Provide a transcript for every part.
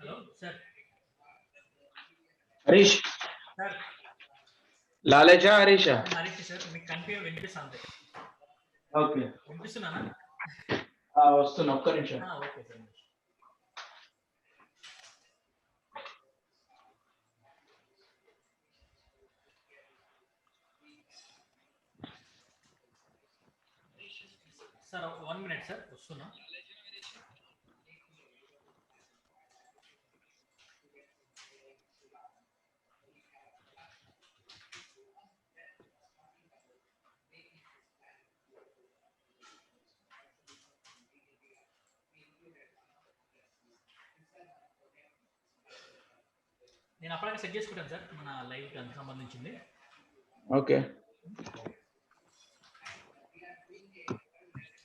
Hello sir. Harish sir లాలేజా హరీషా? Harish sir, మీకు కంటిన్యూ వినిపిస్తుంది. ఓకే, వినిపిస్తున్నానా? వస్తున్నా, ఒక్క నిమిషం. Okay sir. Sir 1 minute sir, వస్తున్నా. నేను అప్పటికే సెట్ చేసుకుంటాను సార్, మన లైవ్ అంత సంబంధించింది. ఓకే,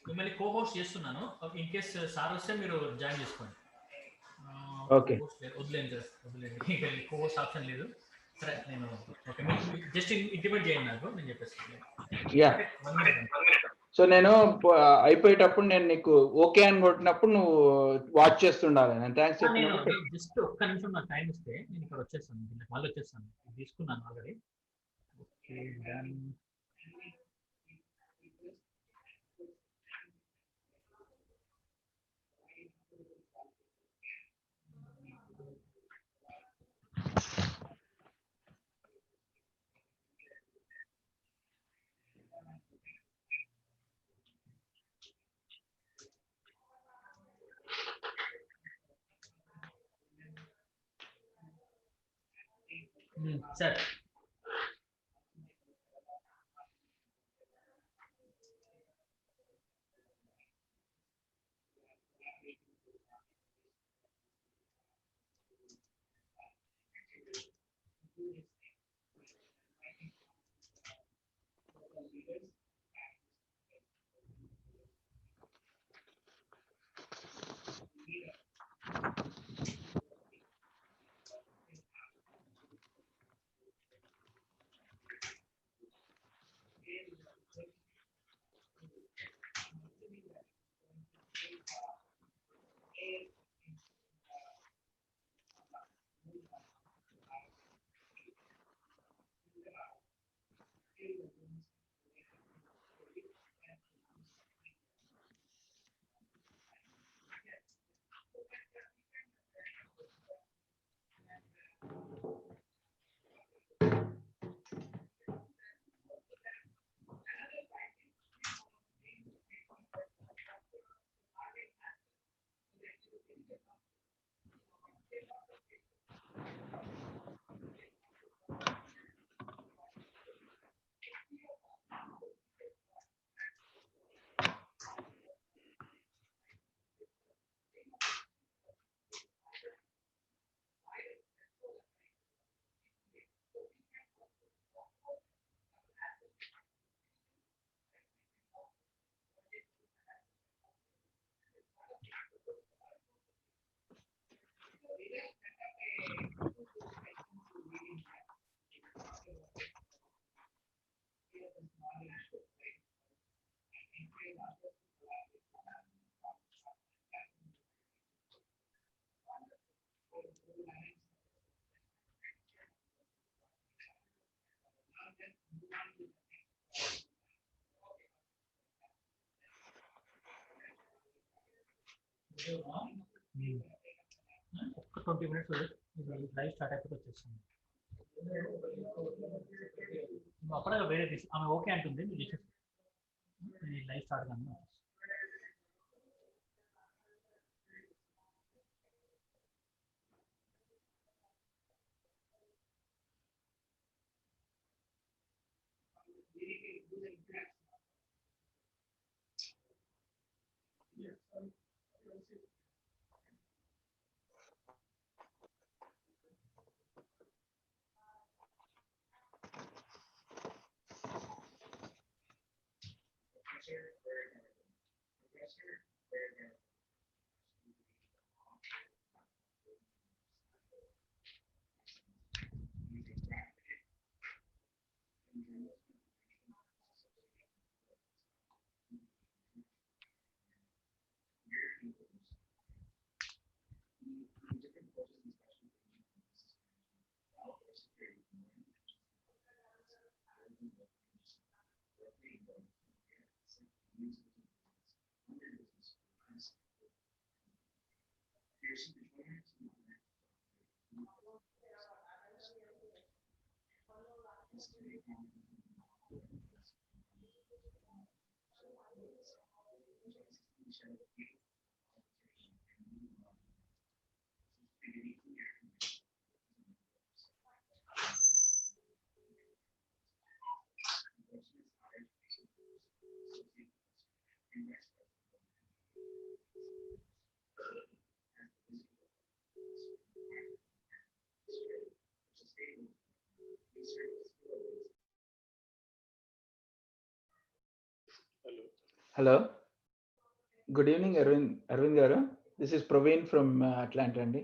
మిమ్మల్ని కో హోస్ట్ చేస్తున్నాను. ఇన్ కేస్ సార్ వస్తే మీరు జాయిన్ చేసుకోండి. ఓకే, వదిలేండి సార్, వదిలేండి. కో హోస్ట్ ఆప్షన్ లేదు. సరే, నేను ఓకే, జస్ట్ ఇంటిమేట్ చేయండి నాకు, నేను చెప్పేస్తాను. యా. సో నేను అయిపోయేటప్పుడు నేను నీకు ఓకే అని కొట్టినప్పుడు నువ్వు వాచ్ చేస్తుండాలి. నేను థ్యాంక్స్ చెప్పినప్పుడు జస్ట్ ఒక్క నిమిషం నాకు టైం ఇస్తే నేను ఇక్కడ వచ్చేస్తాను, మళ్ళీ వచ్చేస్తాను. తీసుకున్నాను ఆల్రెడీ. Okay, done. సార్ ఒక్క 20 minutes లైవ్ స్టార్ట్ అయిపోతే వచ్చేస్తుంది. అప్పుడే వేరే ఆమె ఓకే అంటుంది, లైవ్ స్టార్ట్ కానీ. Hello. Good evening, Arvind garu. This is Praveen from Atlanta అండి.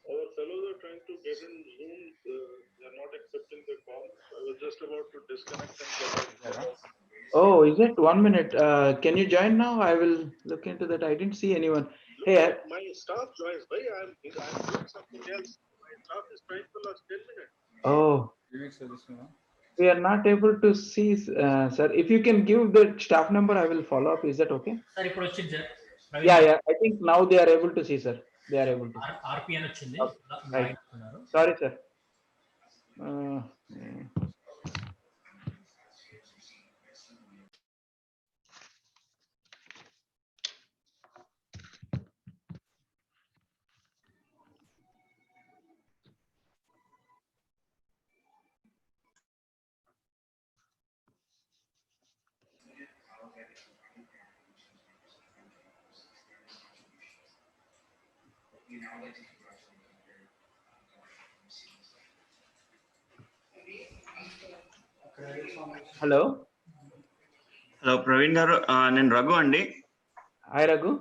Our fellows are trying to get in Zoom. They are not accepting the call. I was just about to disconnect and get out. Oh, is it? 1 minute. Can you join now? I will look into that. I didn't see anyone. Look, Hey, my staff joins. Why I'm doing something else. My staff is trying for last 10 minutes. oh, we are not able to see, sir. If you can give the staff number, I will follow up. Is that okay? Sir ఇప్పుడు వచ్చింది sir. Yeah. I think now they are able to see, sir. They are able to. ఆర్పి అని వచ్చింది. Right. Sorry, sir. Hello hello Praveen గారు, నేను రఘు అండి. Hi Raghu.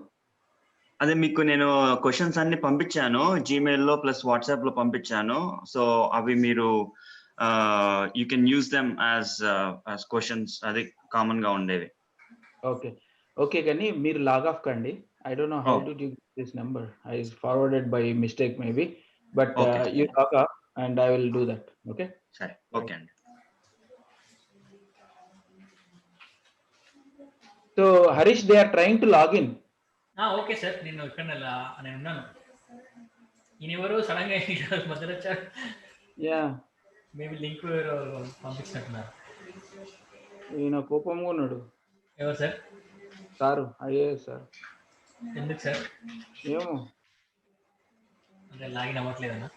అదే మీకు నేను క్వశ్చన్స్ అన్ని పంపించాను, జీమెయిల్లో ప్లస్ వాట్సాప్ లో పంపించాను. సో అవి మీరు you can use them as questions, అది కామన్ గా ఉండేవి. ఓకే కానీ మీరు లాగ్ ఆఫ్ కండి. I don't know how did you get this number. I forwarded by mistake maybe, but you log up and I will do that. Okay. సరే, okay అండి. So Harish, they are trying to log in. Okay sir, నేను ఇక్కడ నేను ఉన్నాను. ఈయన ఎవరు sudden గా మధ్యలో వచ్చారు. యా, మేబీ లింక్ పంపించినట్టున్నారు. ఈయన కోపంగా ఉన్నాడు. ఎవరు సార్? Sir, IAS sir. ఎందుకు సార్? ఏమో, అంటే లాగిన్ అవ్వట్లేదన్నా?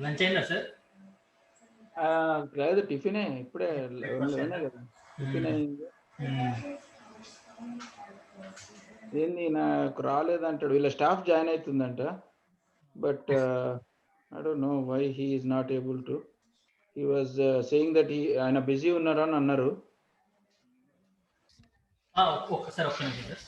లంచ్ అయిందా సార్? లేదు, టిఫినే ఇప్పుడే కదా. టిఫిన్ అయింది. ఏంది నాకు రాలేదంటాడు. వీళ్ళ స్టాఫ్ జాయిన్ అవుతుందంట, but I don't know why he is not able to. He was saying that ఆయన బిజీ ఉన్నారని అన్నారు. ఒక్కసారి ఒక్క నిమిషం సార్.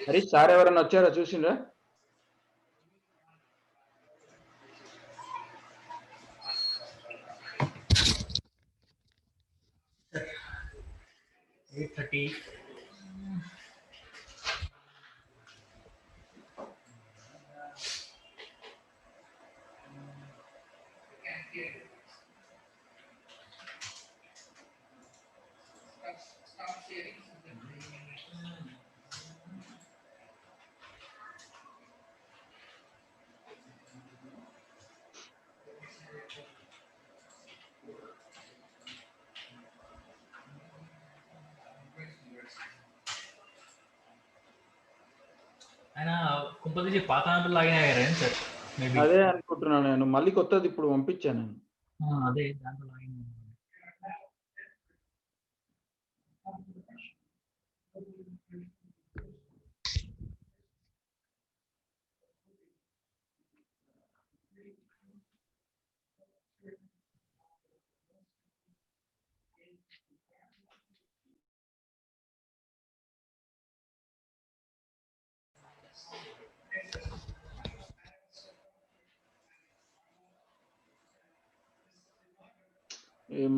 హరీష్ సార్ ఎవరన్నా వచ్చారా చూసిండ్రా? ఆయన కుంపదీసి పాత లాగిన సార్. అదే అనుకుంటున్నాను నేను. మళ్ళీ కొత్తది ఇప్పుడు పంపించాను నేను. అదే దాంట్లో లాగిన్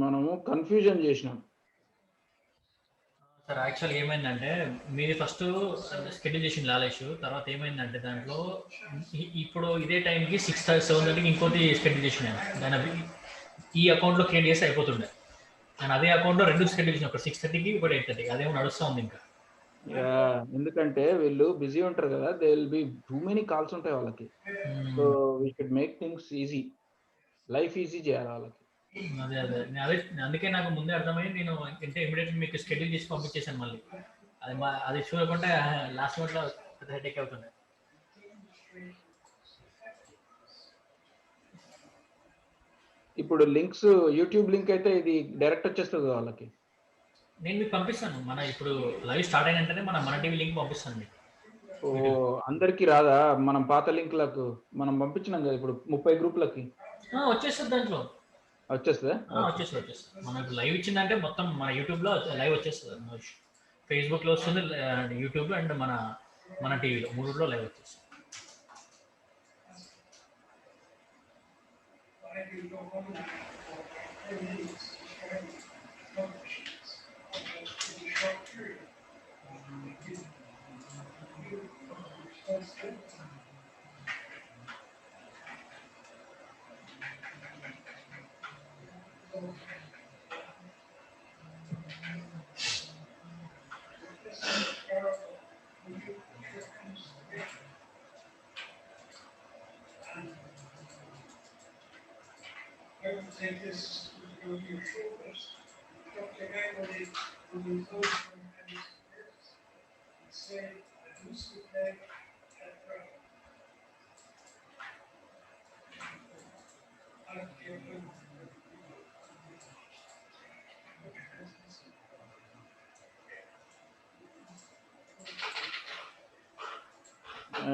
మనము కన్ఫ్యూజన్ చేసినాం. సార్ యాక్చువల్ ఏమైందంటే మీది ఫస్ట్ షెడ్యూల్ చేసిన లాలేష్, తర్వాత ఏమైందంటే దాంట్లో ఇప్పుడు ఇదే టైంకి 6:07 ఇంకోటి షెడ్యూల్ చేసిన దాని ఈ అకౌంట్లో క్రియేట్ చేసి అయిపోతుండే. నేను అదే అకౌంట్లో 2 షెడ్యూల్ చేసిన, ఒకటి 6:30కి ఒకటి 8:30కి. అదేమో నడుస్తూ ఉంది ఇంకా. ఎందుకంటే వీళ్ళు బిజీ ఉంటారు కదా, they will be too many calls ఉంటాయి వాళ్ళకి. So we should make things easy, life easy చేయాలి వాళ్ళకి. అదే అదే అందుకే నాకు ముందే అర్థమై నేను అంటే ఇమీడియట్ మీకు షెడ్యూల్ చేసి పంపించేసాను. మళ్ళీ అది చూడకుండా లాస్ట్ మినిట్లో పెద్ద హెడేక్ అవుతుంది. ఇప్పుడు లింక్స్, యూట్యూబ్ లింక్ అయితే ఇది డైరెక్ట్ వచ్చేస్తుంది వాళ్ళకి. నేను మీకు పంపిస్తాను, మన ఇప్పుడు లైవ్ స్టార్ట్ అయిన వెంటనే మన టీవీ లింక్ పంపిస్తాను మీకు. ఓ అందరికి రాదా? మనం పాత లింక్లకు మనం పంపించినాం కదా ఇప్పుడు 30 గ్రూపులకి. వచ్చేస్తుంది దాంట్లో, వచ్చేస్తుందా? వచ్చేస్తుంది. మనకు లైవ్ ఇచ్చిందంటే మొత్తం మన యూట్యూబ్లో లైవ్ వచ్చేస్తుంది. ఫేస్బుక్లో వస్తుంది, యూట్యూబ్ అండ్ మన టీవీలో 3లో లైవ్ వచ్చేస్తుంది. Take this to your shoulders. Drop the hand on the close from and say, I do speak that prayer.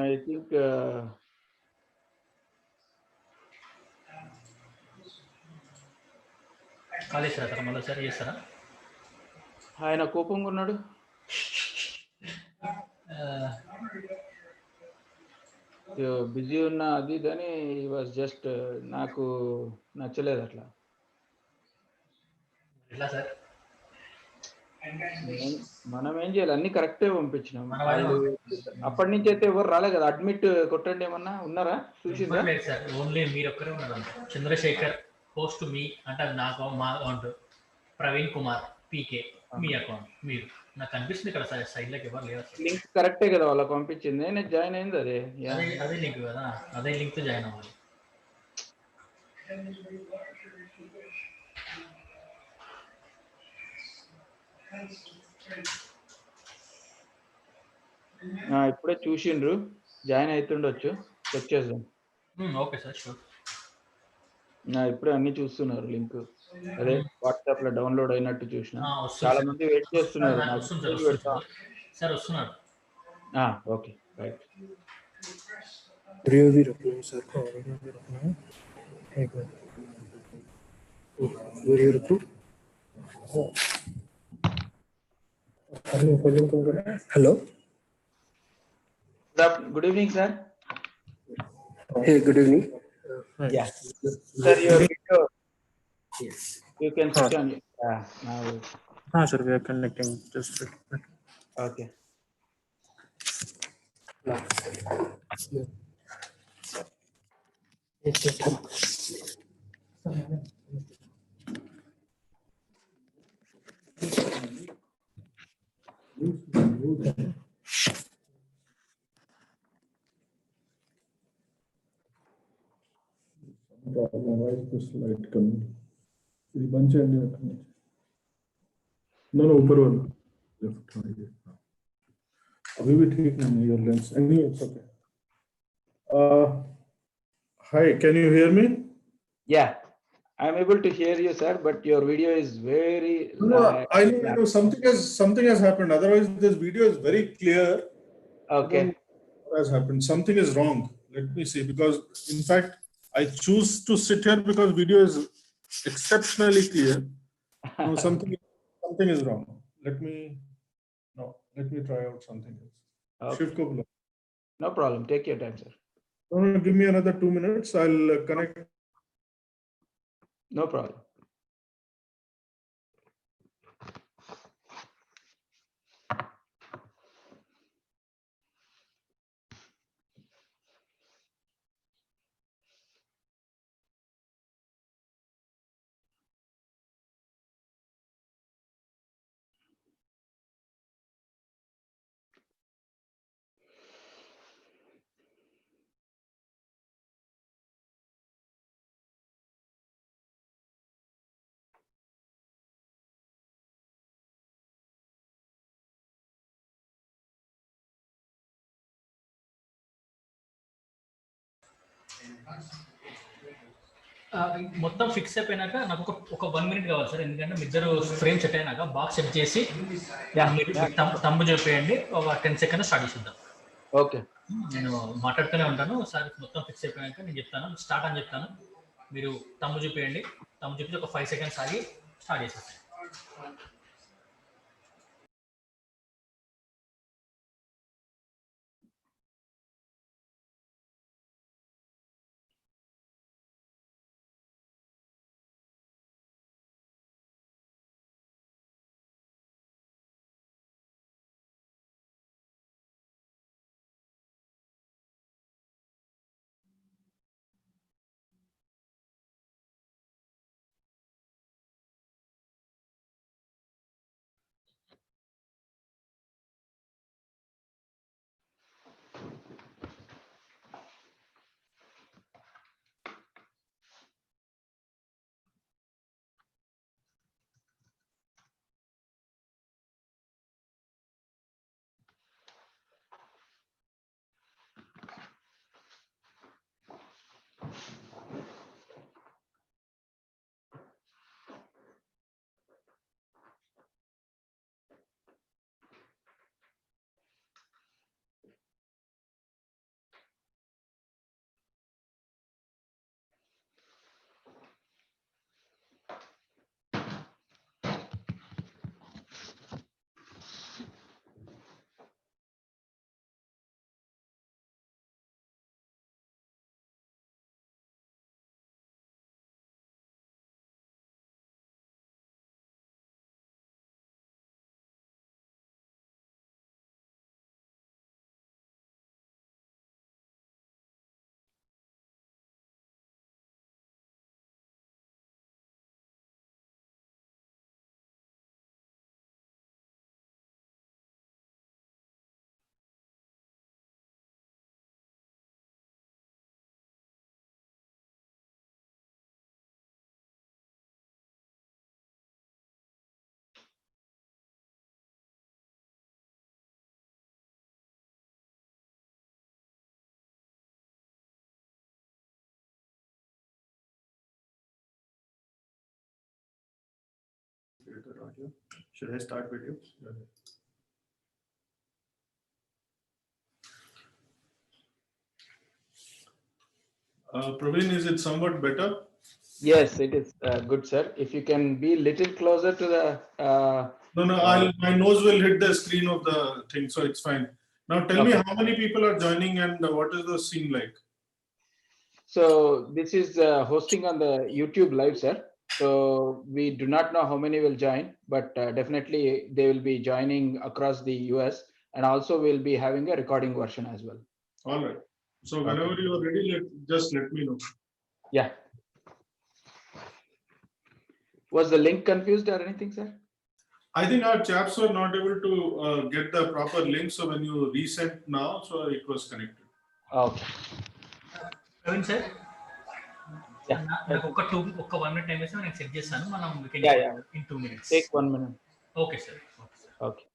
I think Kaleswara మళ్ళీ సరి చేస్తారా? ఆయన కోపంగా ఉన్నాడు. బిజీ ఉన్నా అది ఇదని వాజ్ జస్ట్ నాకు నచ్చలేదు అట్లా. ఎట్లా సార్? మనం ఏం చేయాలి, అన్ని కరెక్టే పంపించినాం. వాళ్ళు అప్పటి నుంచి అయితే ఎవరు రాలే కదా. అడ్మిట్ కొట్టండి ఏమన్నా ఉన్నారా? చూసిందా? లేదు సార్, ఓన్లీ మీరు ఒక్కరే ఉన్నారు. చంద్రశేఖర్ పోస్ట్ మీ అంటే నాకు మా అకౌంట్, ప్రవీణ్ కుమార్ పీకే మీ అకౌంట్, మీరు నాకు కనిపిస్తుంది ఇక్కడ సైడ్లోకి ఎవరు లేరు. లింక్ కరెక్టే కదా వాళ్ళకి పంపించింది, నేను జాయిన్ అయింది అదే అదే లింక్ కదా, అదే లింక్తో జాయిన్ అవ్వాలి. ఇప్పుడే చూసిండ్రు, జాయిన్ అవుతుండొచ్చు, చెక్ చేద్దాం. Okay sir, sure. ఇప్పుడే అన్ని చూస్తున్నారు లింక్. అదే వాట్సాప్ లో డౌన్లోడ్ అయినట్టు చూసిన. చాలా మంది వెయిట్ చేస్తున్నారు. సార్ వస్తున్నారు. Okay right. Hello. Good evening, sir. Hey, good evening. Yeah. Sir, your video. Yes. You can switch on. Now. Sir, we are connecting. Just a minute. Okay. Slide coming. ये bunch है नहीं रखना. No, ऊपर वाला. Left right. अभी भी ठीक नहीं है your lens. Anyway, it's okay. Hi, can you hear me? Yeah, I'm able to hear you, sir, but your video is very. No, I know something has happened. Otherwise, this video is very clear. I don't Okay. know what has happened. Something is wrong. Let me see, because in fact, I choose to sit here because video is exceptionally clear. No, something is wrong. Let me try out something else. Okay. Shift ko bula. No problem. Take your time, sir. No, give me another 2 minutes. I'll connect. No problem. మొత్తం fix అయిపోయినాక నాకు ఒక 1 minute కావాలి sir, ఎందుకంటే మీ ఇద్దరు frame set అయినాక box set చేసి మీరు తమ్ము చెప్పేయండి, ఒక 10 seconds స్టార్ట్ చేసిద్దాం. ఓకే. నేను మాట్లాడుతూనే ఉంటాను సార్, మొత్తం ఫిక్స్ అయిపోయాక నేను చెప్తాను, స్టార్ట్ అని చెప్తాను, మీరు తమ్ము చూపించండి, తమ్ము చూపించి ఒక 5 seconds ఆగి స్టార్ట్ చేసేస్తాను. Should I start video? Praveen, is it somewhat better? Yes, it is good, sir. If you can be little closer to the. No, my nose will hit the screen of the thing, so it's fine. Now tell me how many people are joining and what is the scene like? So this is hosting on the YouTube live, sir. So we do not know how many will join, but definitely they will be joining across the US, and also we'll be having a recording version as well. All right. So whenever you are ready, just let me know. Yeah. Was the link confused or anything, sir? I think our chaps were not able to get the proper link. So when you resent now, so it was connected. Okay. Praveen sir, Yeah. నాకు ఒక 1 minute time వేస్తే నేను set చేస్తాను, మనం in 2 minutes. Take 1 minute. Okay sir. Okay.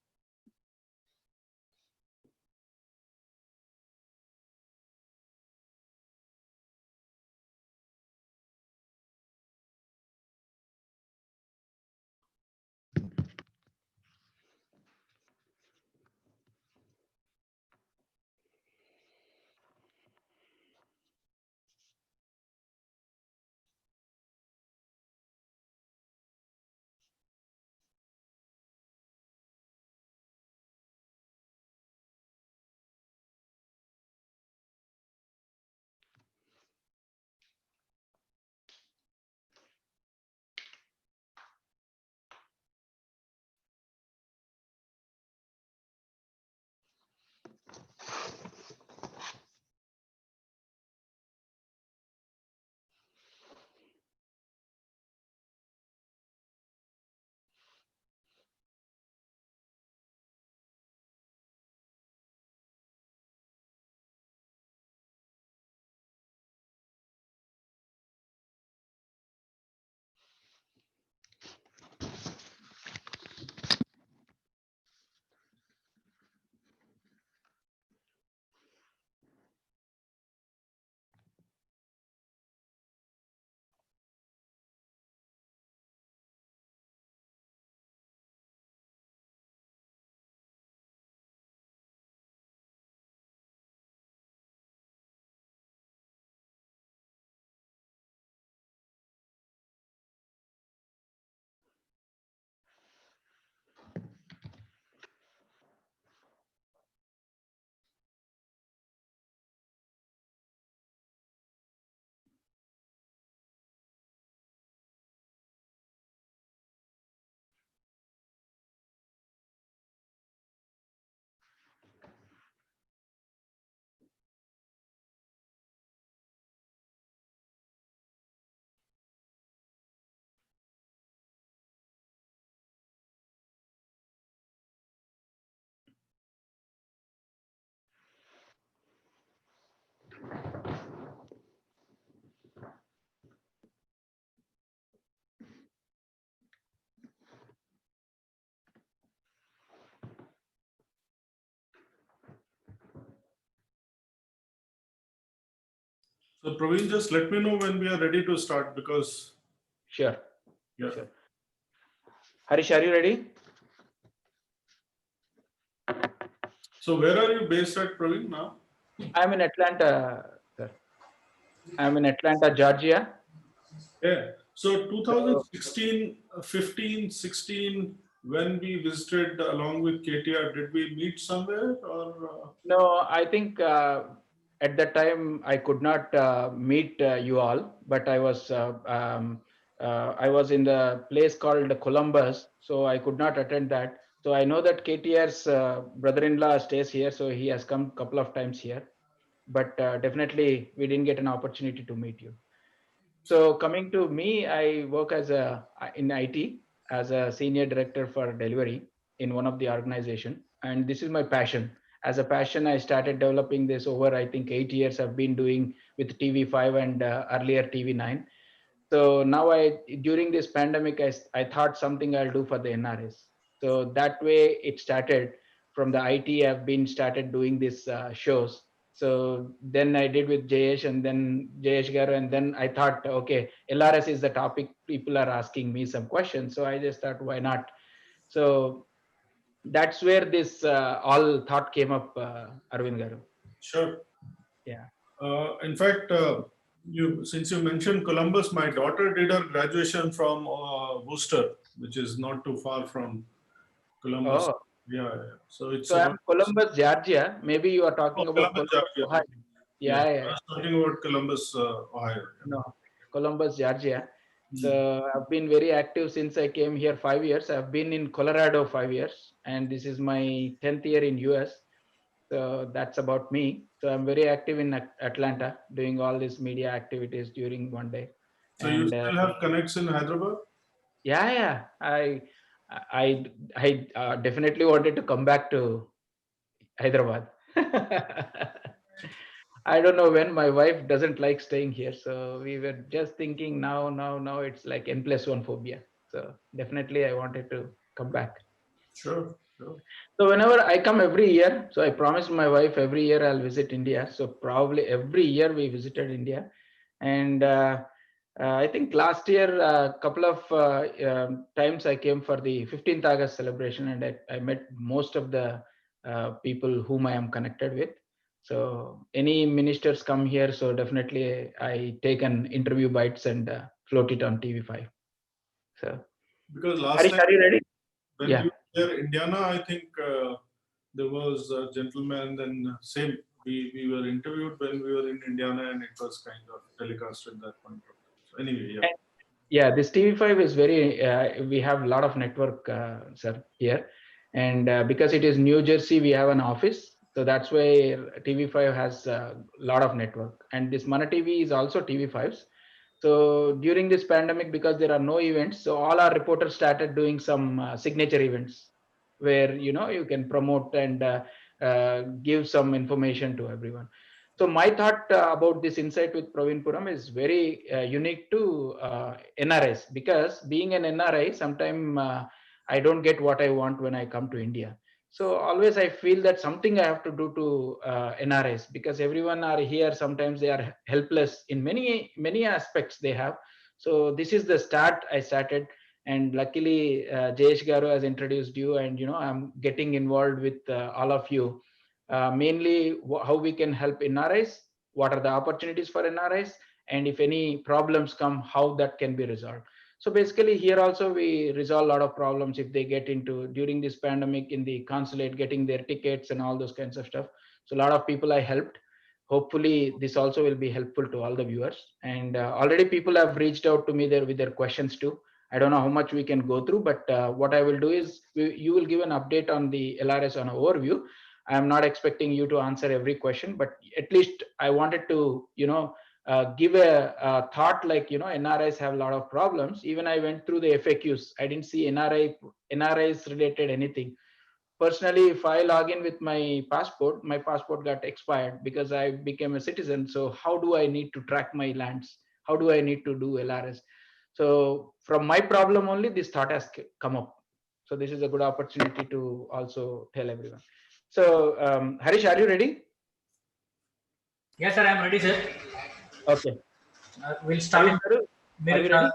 So Praveen, just let me know when we are ready to start because Sure. yeah. Sure. Harish, are you ready? So where are you based at, Praveen, now? I'm in Atlanta, sir. I'm in Atlanta, Georgia. Yeah. So So, 2016, 15, 16, when we visited along with KTR, did we meet somewhere or? no, I think at that time I could not meet you all, but I was in the place called Columbus, so I could not attend that. So I know that KTR's brother-in-law stays here, so he has come a couple of times here, but definitely we didn't get an opportunity to meet you. So coming to me, I work as in IT as a senior director for delivery in one of the organization, and this is my passion. As a passion, I started developing this over I think 8 years. I've been doing with TV5 and earlier TV9. So now during this pandemic, I thought something I'll do for the NRS. So that way it started from the IT. I've been started doing these shows. So then I did with Jayesh and then Jayesh Garu. And then I thought, okay, LRS is the topic. People are asking me some questions. So I just thought, why not? So that's where this all thought came up, Arvind Garu. Sure. Yeah. In fact, since you mentioned Columbus, my daughter did her graduation from Worcester, which is not too far from Columbus. Oh, Yeah. So it's so I'm about Columbus, Georgia. Maybe you are talking about Columbus, Columbus, Georgia. Ohio. Yeah, Yeah, I yeah. was talking about Columbus, Ohio. No, Columbus, Georgia. Hmm. So I've been very active since I came here 5 years. I've been in Colorado 5 years, and this is my 10th year in US. So that's about me. So I'm very active in Atlanta, doing all these media activities during one day. So you And still have connects in Hyderabad? yeah, yeah, I definitely wanted to come back to Hyderabad. I don't know when my wife doesn't like staying here. So we were just thinking now it's like N+1 phobia. So definitely I wanted to come back. Sure, sure. So whenever I come every year, so I promised my wife every year I'll visit India. So probably every year we visited India. And I think last year, a couple of times I came for the 15th August celebration and I met most of the people whom I am connected with. So any ministers come here, so definitely I take an interview bites and float it on TV5. So, Because last Harish, time are you ready? when Yeah. you were in Indiana, I think there was a gentleman, then same. We were interviewed when we were in Indiana and it was kind of telecast at that point of time. So anyway, yeah. Yeah, this TV5 is very, we have a lot of network, sir, here. And because it is New Jersey, we have an office. So that's why TV5 has a lot of network. And this Mana TV is also TV5's. So during this pandemic, because there are no events, so all our reporters started doing some signature events where, you can promote and give some information to everyone. So my thought about this insight with Praveen Puram is very unique to NRIs, because being an NRI, sometimes I don't get what I want when I come to India. So always I feel that something I have to do to NRIs, because everyone are here. Sometimes they are helpless in many aspects they have. So this is the start I started, and luckily Jayesh Garu has introduced you, and I'm getting involved with all of you. Mainly how we can help NRIs, what are the opportunities for NRIs, and if any problems come, how that can be resolved. So basically here also we resolve a lot of problems if they get into during this pandemic in the consulate, getting their tickets and all those kinds of stuff. So a lot of people I helped. Hopefully this also will be helpful to all the viewers. And already people have reached out to me there with their questions too. I don't know how much we can go through, but what I will do is you will give an update on the LRS on an overview. I'm not expecting you to answer every question, but at least I wanted to, give a thought like, NRIs have a lot of problems. Even I went through the FAQs. I didn't see NRIs related anything. Personally, if I log in with my passport got expired because I became a citizen. So how do I need to track my lands? How do I need to do LRS? So from my problem only, this thought has come up. So this is a good opportunity to also tell everyone. So Harish, are you ready? Yes, sir, I'm ready, sir. Okay. We'll start. Arvind garu, are you ready?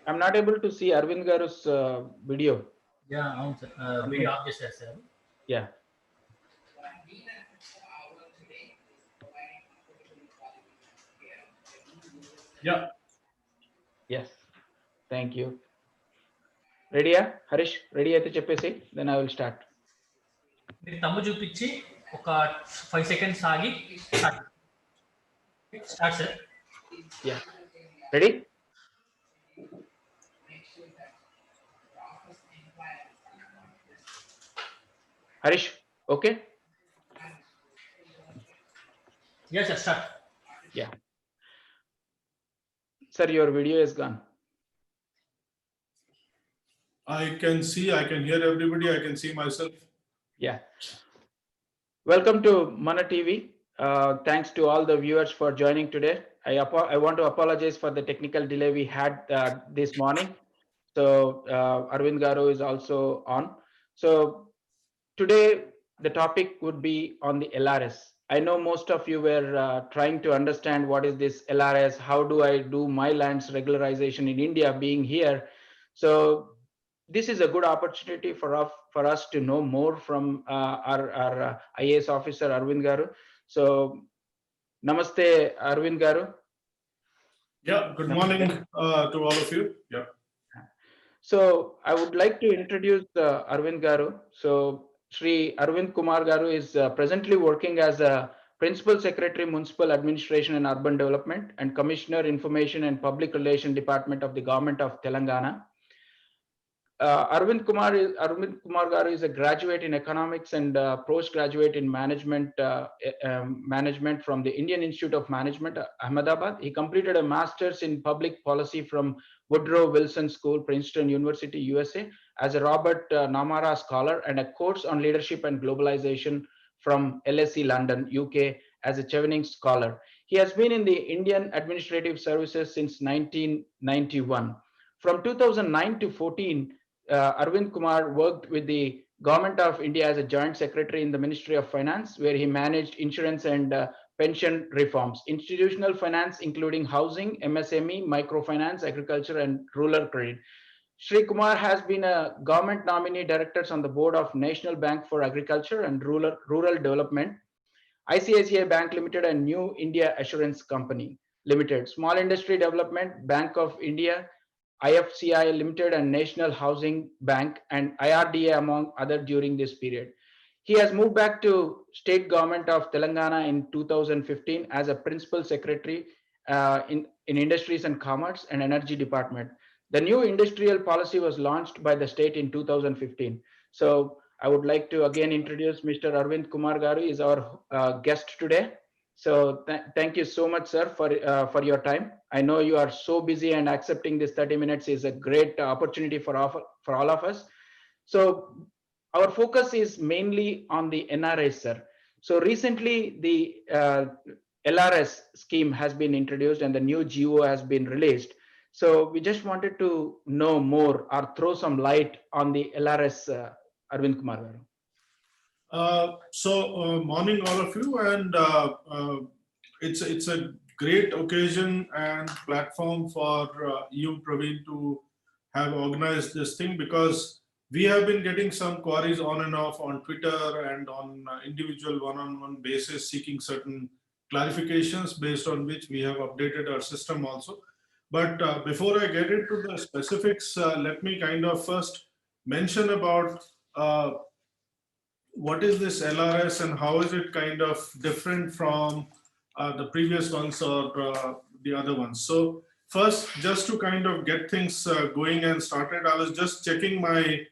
I'm not able to see Arvind garu's video. Yeah, అవును sir. Video of చేసేసారు. Yeah. Yeah. Yes. Thank you. Ready? Harish, ready అయితే చెప్పేసి then I will start. మీరు తమ్ము చూపించి ఒక 5 seconds ఆగి start. Start sir. Yeah. Ready? Harish, okay? Yes, sir, start. Yeah. Sir, your video is gone. I can see, I can hear everybody, I can see myself. Yeah. Welcome to Mana TV. Thanks to all the viewers for joining today. I want to apologize for the technical delay we had this morning. So Arvind Garu is also on. So today the topic would be on the LRS. I know most of you were trying to understand what is this LRS, how do I do my lands regularization in India being here. So this is a good opportunity for us to know more from our IAS officer Arvind Garu. So namaste Arvind Garu. Yeah, good morning to all of you. Yeah. So I would like to introduce Arvind Garu. So Sri Arvind Kumar Garu is presently working as a Principal Secretary, Municipal Administration and Urban Development and Commissioner, Information and Public Relations Department of the Government of Telangana. Arvind Kumar Garu is a graduate in economics and postgraduate in management from the Indian Institute of Management, Ahmedabad. He completed a master's in public policy from Woodrow Wilson School, Princeton University, USA, as a Robert Namara Scholar, and a course on leadership and globalization from LSE London, UK, as a Chevening Scholar. He has been in the Indian Administrative Services since 1991. From 2009 to 14, Arvind Kumar worked with the Government of India as a Joint Secretary in the Ministry of Finance, where he managed insurance and pension reforms, institutional finance, including housing, MSME, microfinance, agriculture, and rural credit. Sri Kumar has been a government nominee directors on the board of National Bank for Agriculture and Rural Development, ICICI Bank Limited, and New India Assurance Company Limited, Small Industry Development, Bank of India, IFCI Limited, and National Housing Bank, and IRDA, among other during this period. He has moved back to state government of Telangana in 2015 as a principal secretary in Industries and Commerce and Energy Department. The new industrial policy was launched by the state in 2015. So I would like to again introduce Mr. Arvind Kumar Garu is our guest today. So thank you so much, sir, for your time. I know you are so busy, and accepting this 30 minutes is a great opportunity for all of us. So our focus is mainly on the NRS, sir. So recently the LRS scheme has been introduced and the new GO has been released. So we just wanted to know more or throw some light on the LRS, Arvind Kumar Garu. Morning all of you, and it's a great occasion and platform for you, Praveen, to have organized this thing, because we have been getting some queries on and off on Twitter and on individual one-on-one basis, seeking certain clarifications, based on which we have updated our system also. But before I get into the specifics, let me kind of first mention about what is this LRS and how is it kind of different from the previous ones or the other ones. So first, just to kind of get things going and started, I was just checking my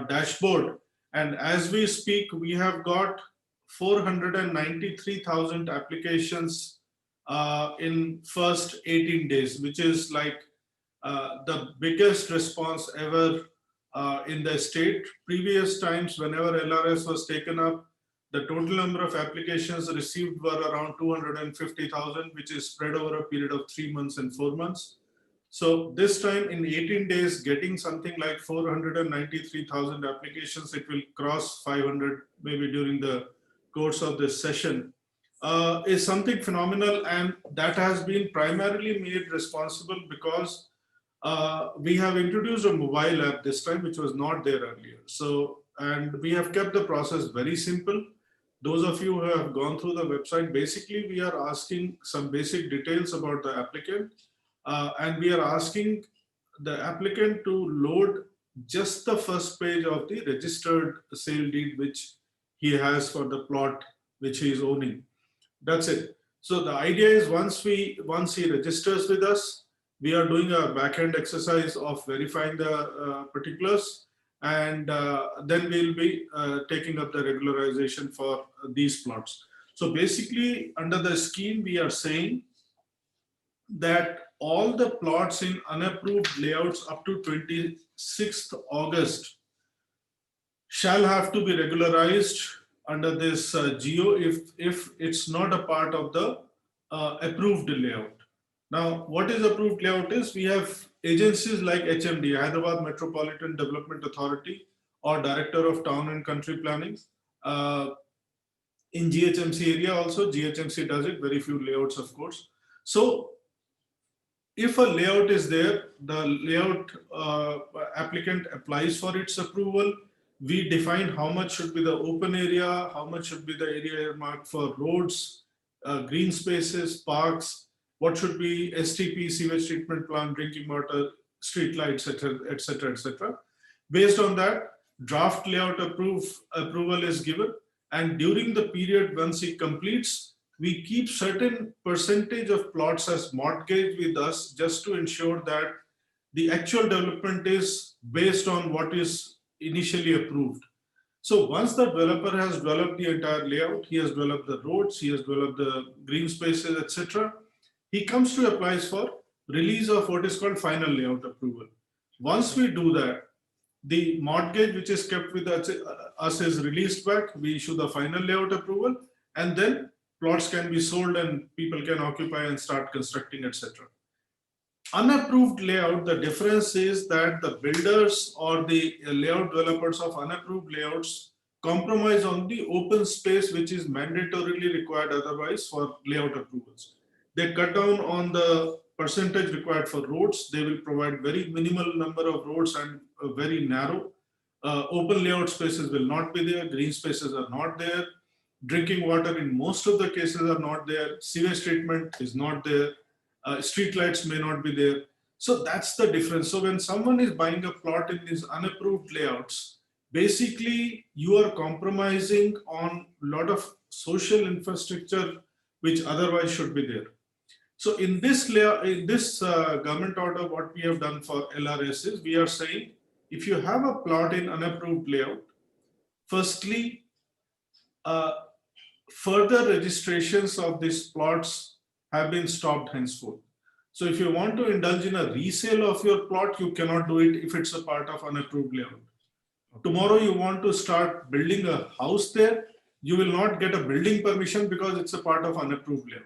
dashboard, and as we speak, we have got 493,000 applications in first 18 days, which is like the biggest response ever in the state. Previous times, whenever LRS was taken up, the total number of applications received were around 250,000, which is spread over a period of 3 months and 4 months. So this time in 18 days, getting something like 493,000 applications, it will cross 500 maybe during the course of this session. is something phenomenal, and that has been primarily made responsible because we have introduced a mobile app this time, which was not there earlier. So, and we have kept the process very simple. Those of you who have gone through the website, basically we are asking some basic details about the applicant, and we are asking the applicant to load just the first page of the registered sale deed which he has for the plot which he is owning. That's it. So the idea is once he registers with us, we are doing a back-end exercise of verifying the particulars, and then we'll be taking up the regularization for these plots. So basically, under the scheme, we are saying that all the plots in unapproved layouts up to 26th August shall have to be regularized under this geo if it's not a part of the approved layout. Now, what is approved layout is, we have agencies like HMD, Hyderabad Metropolitan Development Authority, or Director of Town and Country Planning. In GHMC area also, GHMC does it, very few layouts of course. So if a layout is there, the layout applicant applies for its approval. We define how much should be the open area, how much should be the area marked for roads, green spaces, parks, what should be STP, sewage treatment plant, drinking water, street lights, etc., etc., etc. Based on that, draft layout approval is given, and during the period once it completes, we keep certain percentage of plots as mortgage with us just to ensure that the actual development is based on what is initially approved. So once the developer has developed the entire layout, he has developed the roads, he has developed the green spaces, etc., he comes to apply for release of what is called final layout approval. Once we do that, the mortgage which is kept with us is released back, we issue the final layout approval, and then plots can be sold and people can occupy and start constructing, etc. Unapproved layout, the difference is that the builders or the layout developers of unapproved layouts compromise on the open space which is mandatorily required otherwise for layout approvals. They cut down on the percentage required for roads. They will provide very minimal number of roads and very narrow. Open layout spaces will not be there. Green spaces are not there. Drinking water in most of the cases are not there. Sewage treatment is not there. Street lights may not be there. So that's the difference. So when someone is buying a plot in these unapproved layouts, basically you are compromising on a lot of social infrastructure which otherwise should be there. So in this government order, what we have done for LRS is, we are saying if you have a plot in unapproved layout, firstly, further registrations of these plots have been stopped henceforth. So if you want to indulge in a resale of your plot, you cannot do it if it's a part of unapproved layout. Tomorrow you want to start building a house there, you will not get a building permission because it's a part of unapproved layout.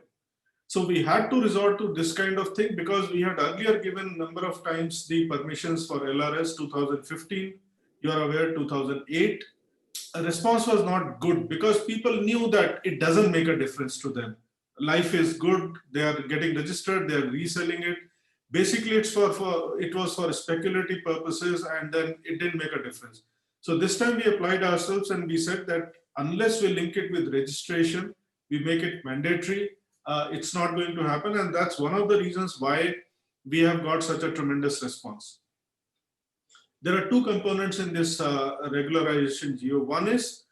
So we had to resort to this kind of thing because we had earlier given number of times the permissions for LRS 2015, you are aware 2008. A response was not good because people knew that it doesn't make a difference to them. Life is good, they are getting registered, they are reselling it. Basically, it was for speculative purposes, and then it didn't make a difference. So this time we applied ourselves and we said that unless we link it with registration, we make it mandatory, it's not going to happen. And that's one of the reasons why we have got such a tremendous response. There are two components in this regularization geo. One is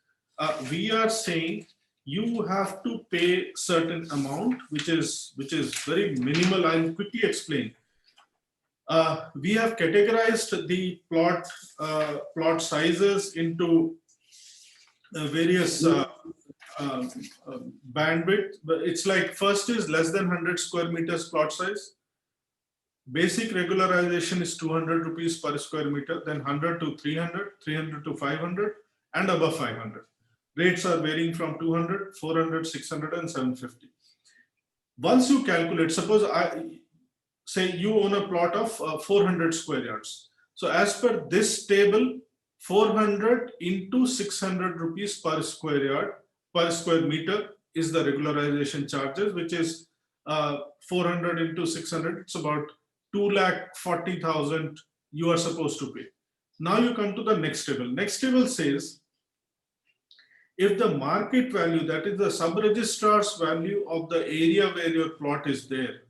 we are saying you have to pay certain amount, which is very minimal. I'll quickly explain. We have categorized the plot sizes into various bandwidth. It's like first is less than 100 square meters plot size. Basic regularization is 200 rupees per square meter, then 100 to 300, 300 to 500, and above 500. Rates are varying from 200, 400, 600, and 750. Once you calculate, suppose say you own a plot of 400 square yards. So as per this table, 400 into 600 rupees per square yard, per square meter is the regularization charges, which is 400 into 600. It's about 2,40,000 you are supposed to pay. Now you come to the next table. Next table says, if the market value, that is the sub-registrar's value of the area where your plot is there,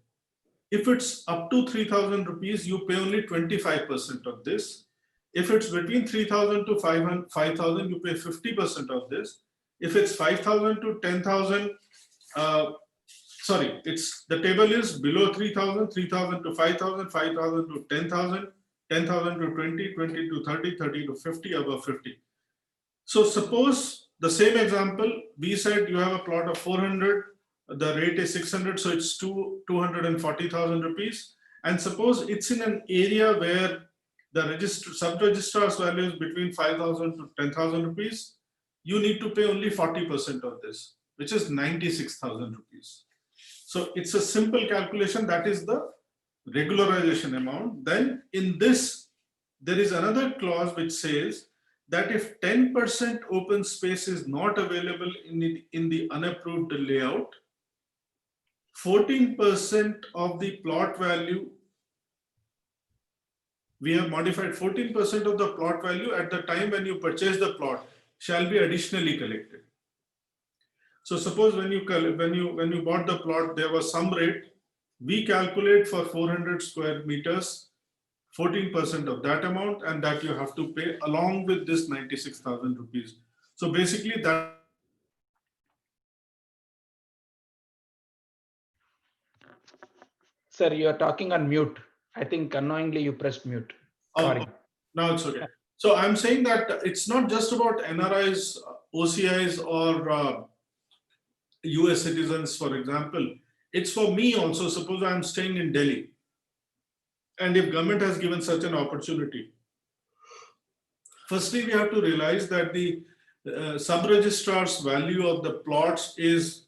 if it's up to 3,000 rupees, you pay only 25% of this. If it's between 3,000 to 5,000, you pay 50% of this. If it's 5,000 to 10,000, sorry, it's the table is below 3,000, 3,000 to 5,000, 5,000 to 10,000, 10,000 to 20, 20 to 30, 30 to 50, above 50. So suppose the same example, we said you have a plot of 400, the rate is 600, so it's 240,000 rupees. And suppose it's in an area where the sub-registrar's value is between 5,000 to 10,000 rupees, you need to pay only 40% of this, which is 96,000 rupees. So it's a simple calculation, that is the regularization amount. Then in this, there is another clause which says that if 10% open space is not available in the unapproved layout, 14% of the plot value, we have modified 14% of the plot value at the time when you purchase the plot shall be additionally collected. So suppose when you bought the plot, there was some rate. We calculate for 400 square meters, 14% of that amount, and that you have to pay along with this 96,000 rupees. So basically that. Sir, you are talking on mute. I think unknowingly you pressed mute. Sorry. Now it's okay. So I'm saying that it's not just about NRIs, OCIs, or US citizens, for example. It's for me also. Suppose I'm staying in Delhi, and if government has given such an opportunity, firstly we have to realize that the sub-registrar's value of the plots is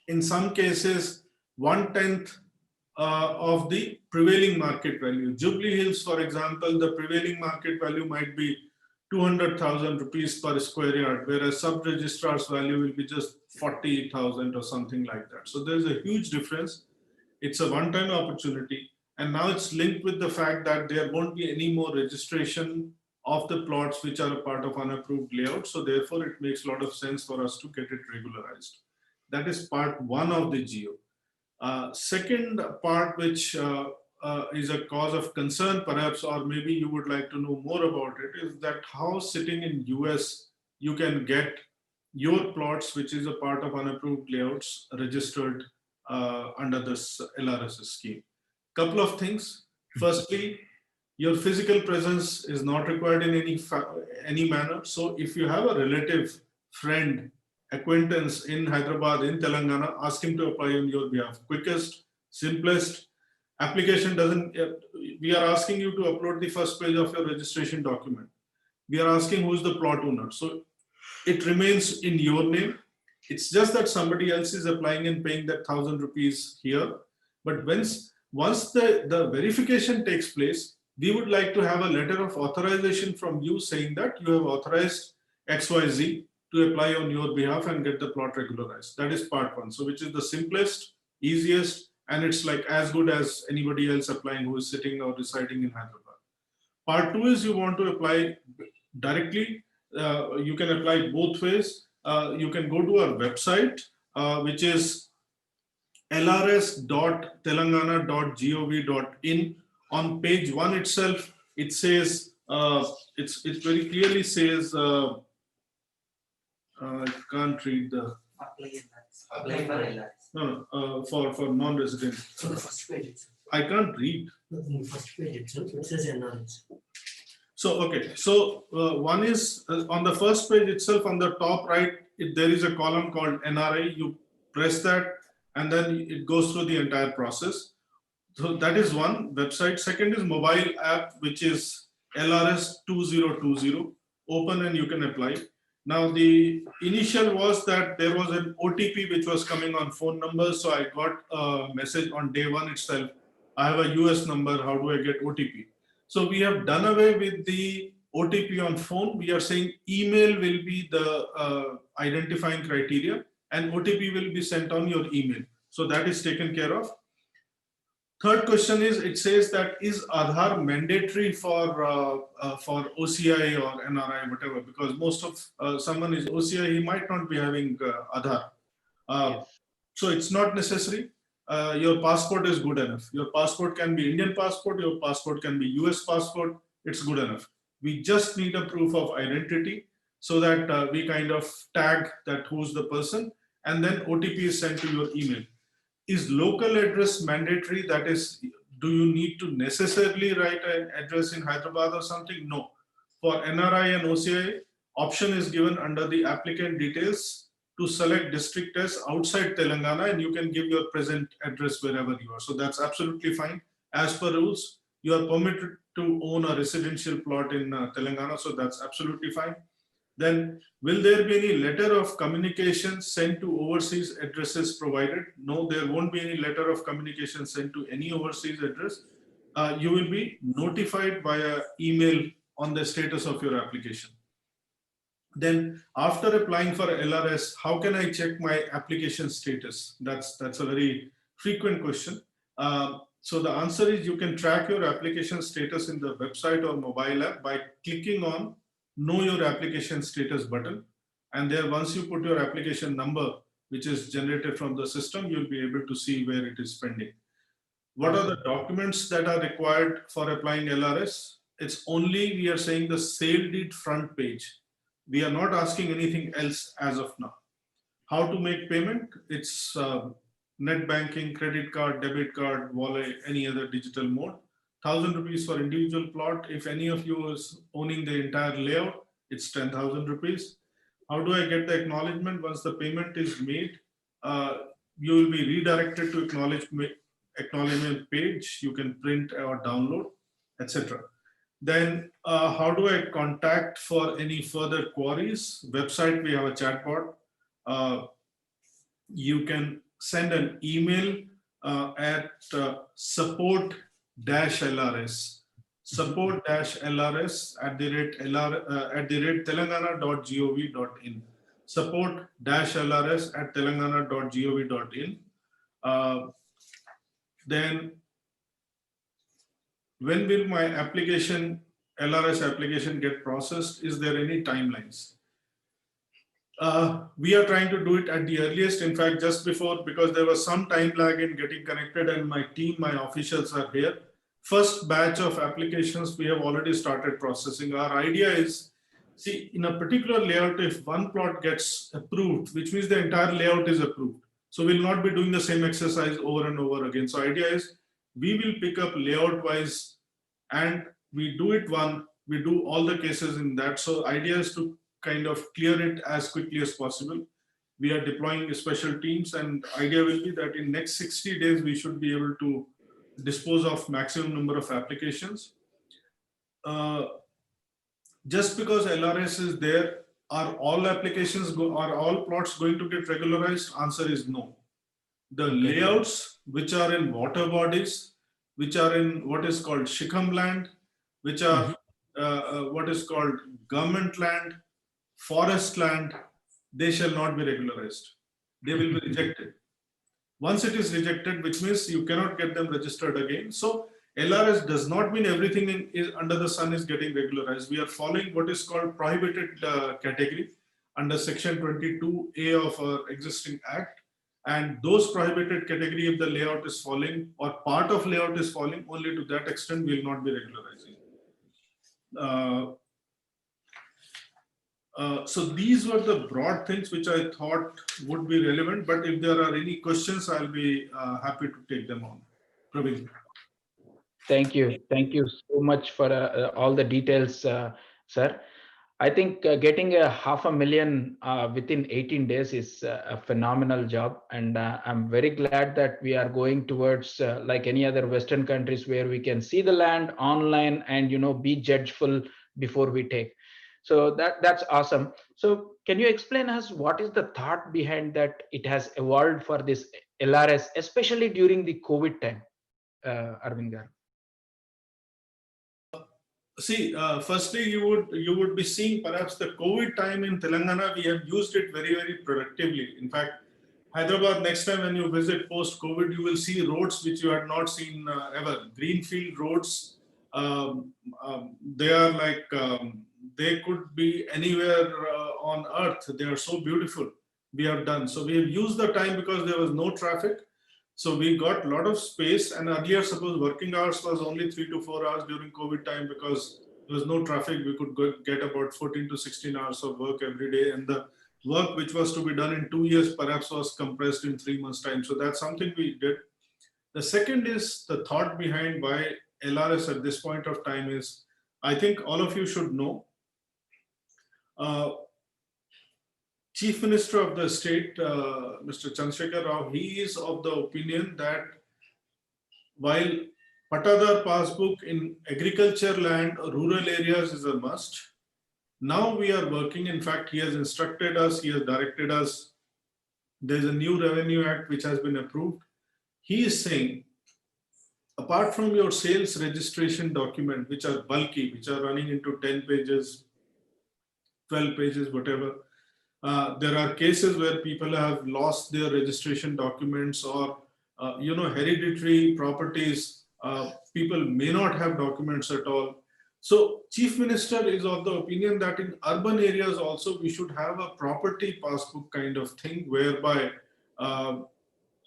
in some cases 1/10 of the prevailing market value. Jubilee Hills, for example, the prevailing market value might be 200,000 rupees per square yard, whereas sub-registrar's value will be just 40,000 or something like that. So there's a huge difference. It's a one-time opportunity. And now it's linked with the fact that there won't be any more registration of the plots which are a part of unapproved layout. So therefore, it makes a lot of sense for us to get it regularized. That is part one of the GEO. Second part, which is a cause of concern perhaps, or maybe you would like to know more about it, is that how sitting in US you can get your plots, which is a part of unapproved layouts, registered under this LRS scheme. Couple of things. Firstly, your physical presence is not required in any manner. So if you have a relative, friend, acquaintance in Hyderabad, in Telangana, ask him to apply on your behalf. Quickest, simplest. Application doesn't, we are asking you to upload the first page of your registration document. We are asking who's the plot owner. So it remains in your name. It's just that somebody else is applying and paying that 1,000 rupees here. But once the verification takes place, we would like to have a letter of authorization from you saying that you have authorized XYZ to apply on your behalf and get the plot regularized. That is part one. So which is the simplest, easiest, and it's like as good as anybody else applying who is sitting or residing in Hyderabad. Part two is you want to apply directly. You can apply both ways. You can go to our website, which is lrs.telangana.gov.in. On page 1 itself, it says, it very clearly says, I can't read the. For non-resident. So the first page itself. I can't read. The first page itself, it says NRIs. So, okay. So one is on the first page itself, on the top right, there is a column called NRI. You press that and then it goes through the entire process. So that is one website. Second is mobile app, which is LRS 2020. Open and you can apply. Now the initial was that there was an OTP which was coming on phone numbers. So I got a message on day one itself. I have a US number. How do I get OTP? So we have done away with the OTP on phone. We are saying email will be the identifying criteria. and OTP will be sent on your email. So that is taken care of. Third question is, it says that is Aadhaar mandatory for OCI or NRI, whatever, because most of someone is OCI, he might not be having Aadhaar. Yes. So it's not necessary. Your passport is good enough. Your passport can be Indian passport, your passport can be US passport, it's good enough. We just need a proof of identity so that we kind of tag that who's the person, and then OTP is sent to your email. Is local address mandatory? That is, do you need to necessarily write an address in Hyderabad or something? No. For NRI and OCI, option is given under the applicant details to select district as outside Telangana, and you can give your present address wherever you are. So that's absolutely fine. As per rules, you are permitted to own a residential plot in Telangana, so that's absolutely fine. Then, will there be any letter of communication sent to overseas addresses provided? No, there won't be any letter of communication sent to any overseas address. You will be notified via email on the status of your application. Then, after applying for LRS, how can I check my application status? That's a very frequent question. So the answer is, you can track your application status in the website or mobile app by clicking on Know Your Application Status button. And there, once you put your application number, which is generated from the system, you'll be able to see where it is pending. What are the documents that are required for applying LRS? It's only, we are saying, the sale deed front page. We are not asking anything else as of now. How to make payment? It's net banking, credit card, debit card, wallet, any other digital mode. 1,000 rupees for individual plot. If any of you is owning the entire layout, it's 10,000 rupees. How do I get the acknowledgement? Once the payment is made, you will be redirected to acknowledgement page. You can print or download, etc. Then how do I contact for any further queries? Website, we have a chatbot. You can send an email at support-lrs support-lrs@telangana.gov.in support-lrs@telangana.gov.in. Then, when will my LRS application get processed? Is there any timelines? We are trying to do it at the earliest. In fact, just before, because there was some time lag in getting connected, and my team, my officials are here. First batch of applications we have already started processing. Our idea is, see, in a particular layout, if one plot gets approved, which means the entire layout is approved. So we'll not be doing the same exercise over and over again. So idea is, we will pick up layout wise, and we do it we do all the cases in that. So idea is to kind of clear it as quickly as possible. We are deploying special teams, and idea will be that in next 60 days, we should be able to dispose of maximum number of applications. Just because LRS is there, are all applications, are all plots going to get regularized? Answer is no. The layouts which are in water bodies, which are in what is called Shikam land, which are what is called government land, forest land, they shall not be regularized. They will be rejected. Once it is rejected, which means you cannot get them registered again. So LRS does not mean everything under the sun is getting regularized. We are following what is called prohibited category under section 22A of our existing act. And those prohibited category, if the layout is falling or part of layout is falling, only to that extent will not be regularizing. So these were the broad things which I thought would be relevant, but if there are any questions, I'll be happy to take them on. Praveen. Thank you. Thank you so much for all the details, sir. I think getting a 500,000 within 18 days is a phenomenal job. And I'm very glad that we are going towards like any other Western countries where we can see the land online and, be judgeful before we take. So that's awesome. So can you explain us what is the thought behind that it has evolved for this LRS, especially during the COVID time, Arvind garu? See, firstly, you would be seeing perhaps the COVID time in Telangana. We have used it very, very productively. In fact, Hyderabad, next time when you visit post-COVID, you will see roads which you had not seen ever. Greenfield roads. They are like they could be anywhere on earth. They are so beautiful. We have done so. We have used the time because there was no traffic. So we got a lot of space, and earlier, suppose working hours was only 3 to 4 hours during COVID time because there was no traffic. We could get about 14 to 16 hours of work every day, and the work which was to be done in 2 years perhaps was compressed in 3 months' time. So that's something we did. The second is the thought behind why LRS at this point of time is, I think all of you should know. Chief Minister of the state, Mr. Chandrasekhar Rao, he is of the opinion that while Patadar passbook in agriculture land or rural areas is a must, now we are working. In fact, he has instructed us, he has directed us. There's a new Revenue Act which has been approved. He is saying, apart from your sales registration document, which are bulky, which are running into 10 pages, 12 pages, whatever, there are cases where people have lost their registration documents or, hereditary properties. People may not have documents at all. So Chief Minister is of the opinion that in urban areas also we should have a property passbook kind of thing whereby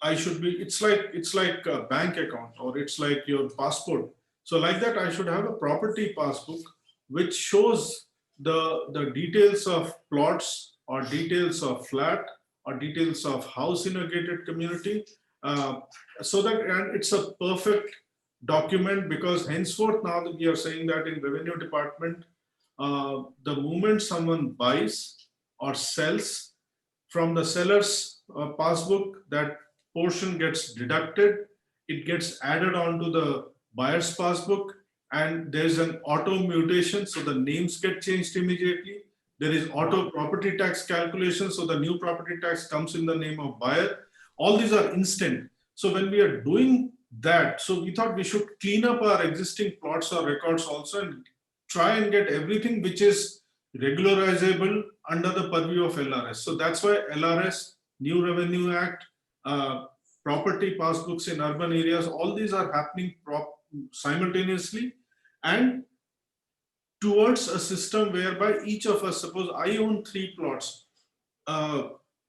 it's like a bank account or it's like your passport. So like that, I should have a property passbook which shows the details of plots or details of flat or details of house in a gated community, so that, and it's a perfect document, because henceforth now that we are saying that in revenue department, the moment someone buys or sells, from the seller's passbook, that portion gets deducted, it gets added onto the buyer's passbook, and there's an auto mutation, so the names get changed immediately. There is auto property tax calculation, so the new property tax comes in the name of buyer. All these are instant. So when we are doing that, so we thought we should clean up our existing plots or records also and try and get everything which is regularizable under the purview of LRS. So that's why LRS, New Revenue Act, property passbooks in urban areas, all these are happening simultaneously, and towards a system whereby each of us, suppose I own 3 plots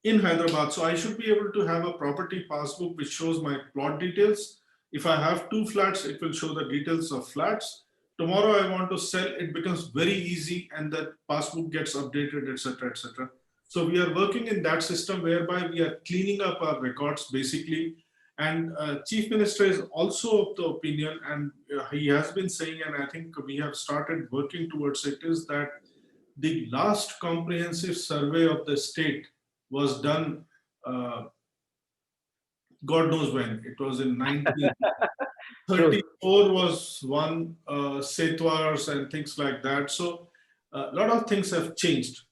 in Hyderabad, so I should be able to have a property passbook which shows my plot details. If I have 2 flats, it will show the details of flats. Tomorrow I want to sell, it becomes very easy and the passbook gets updated, etc., etc. So we are working in that system whereby we are cleaning up our records basically. And Chief Minister is also of the opinion, and he has been saying, and I think we have started working towards it, is that the last comprehensive survey of the state was done, God knows when. It was in 1934 was one, Setwars and things like that. So a lot of things have changed.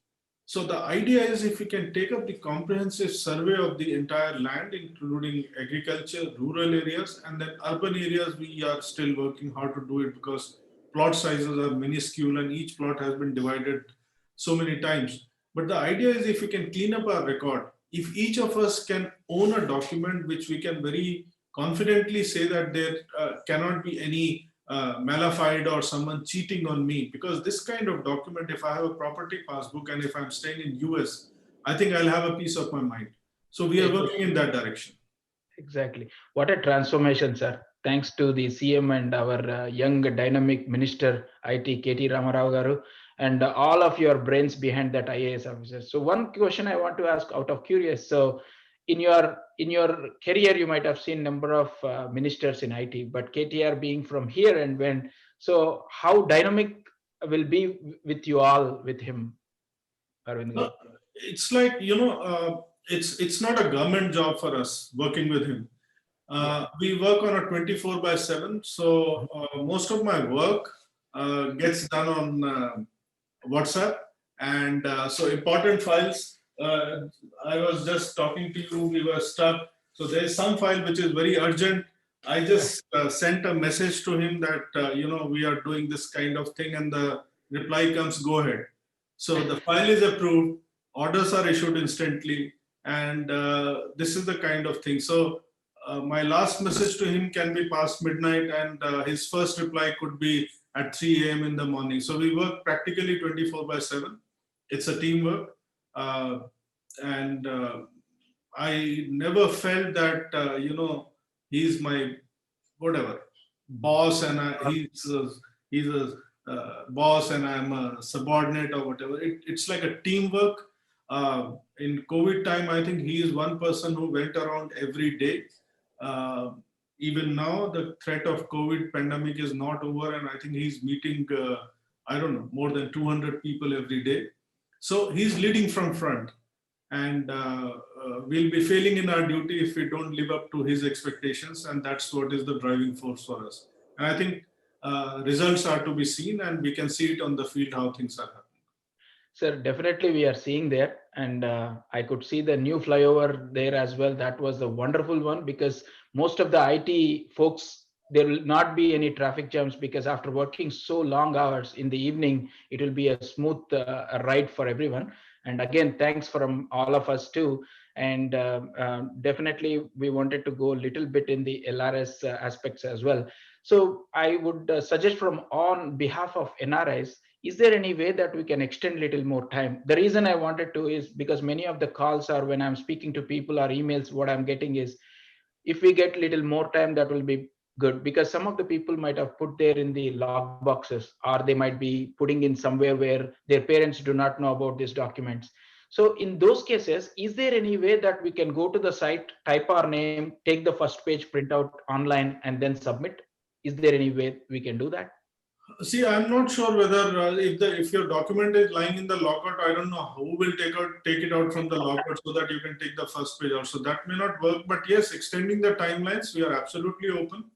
So the idea is, if we can take up the comprehensive survey of the entire land, including agriculture, rural areas, and then urban areas, we are still working how to do it because plot sizes are minuscule and each plot has been divided so many times. But the idea is, if we can clean up our record, if each of us can own a document which we can very confidently say that there cannot be any malafide or someone cheating on me, because this kind of document, if I have a property passbook and if I'm staying in US, I think I'll have a peace of my mind. So we are working in that direction. Exactly. What a transformation, sir. Thanks to the CM and our young dynamic Minister IT KT Ramarao garu, and all of your brains behind that IAS officer. So one question I want to ask out of curious. So in your career, you might have seen number of ministers in IT, but KTR being from here and when, so how dynamic will be with you all with him, Arvind? No, it's like, it's not a government job for us working with him. We work on a 24/7. So most of my work gets done on WhatsApp. And so important files, I was just talking to you, we were stuck. So there is some file which is very urgent. I just sent a message to him that, we are doing this kind of thing, and the reply comes, go ahead. So the file is approved, orders are issued instantly, and this is the kind of thing. So my last message to him can be past midnight, and his first reply could be at 3 a.m. in the morning. So we work practically 24/7. It's a teamwork. And I never felt that, he's my whatever boss, and he's a boss and I'm a subordinate or whatever. It's like a teamwork. In COVID time, I think he is one person who went around every day. Uh, Even now, the threat of COVID pandemic is not over, and I think he's meeting, I don't know, more than 200 people every day. So he's leading from front, and we'll be failing in our duty if we don't live up to his expectations, and that's what is the driving force for us. And I think results are to be seen, and we can see it on the field how things are happening. Sir, definitely we are seeing there, and I could see the new flyover there as well. That was a wonderful one, because most of the IT folks, there will not be any traffic jams, because after working so long hours in the evening, it will be a smooth ride for everyone. And again, thanks from all of us too. And definitely we wanted to go a little bit in the LRS aspects as well. So I would suggest from on behalf of NRIs, is there any way that we can extend little more time? The reason I wanted to is because many of the calls are when I'm speaking to people or emails, what I'm getting is, if we get little more time, that will be good, because some of the people might have put there in the log boxes, or they might be putting in somewhere where their parents do not know about these documents. So in those cases, is there any way that we can go to the site, type our name, take the first page printout online, and then submit? Is there any way we can do that? See, I'm not sure whether if your document is lying in the lockout, I don't know who will take it out from the lockout so that you can take the first page out. So that may not work. But yes, extending the timelines, we are absolutely open.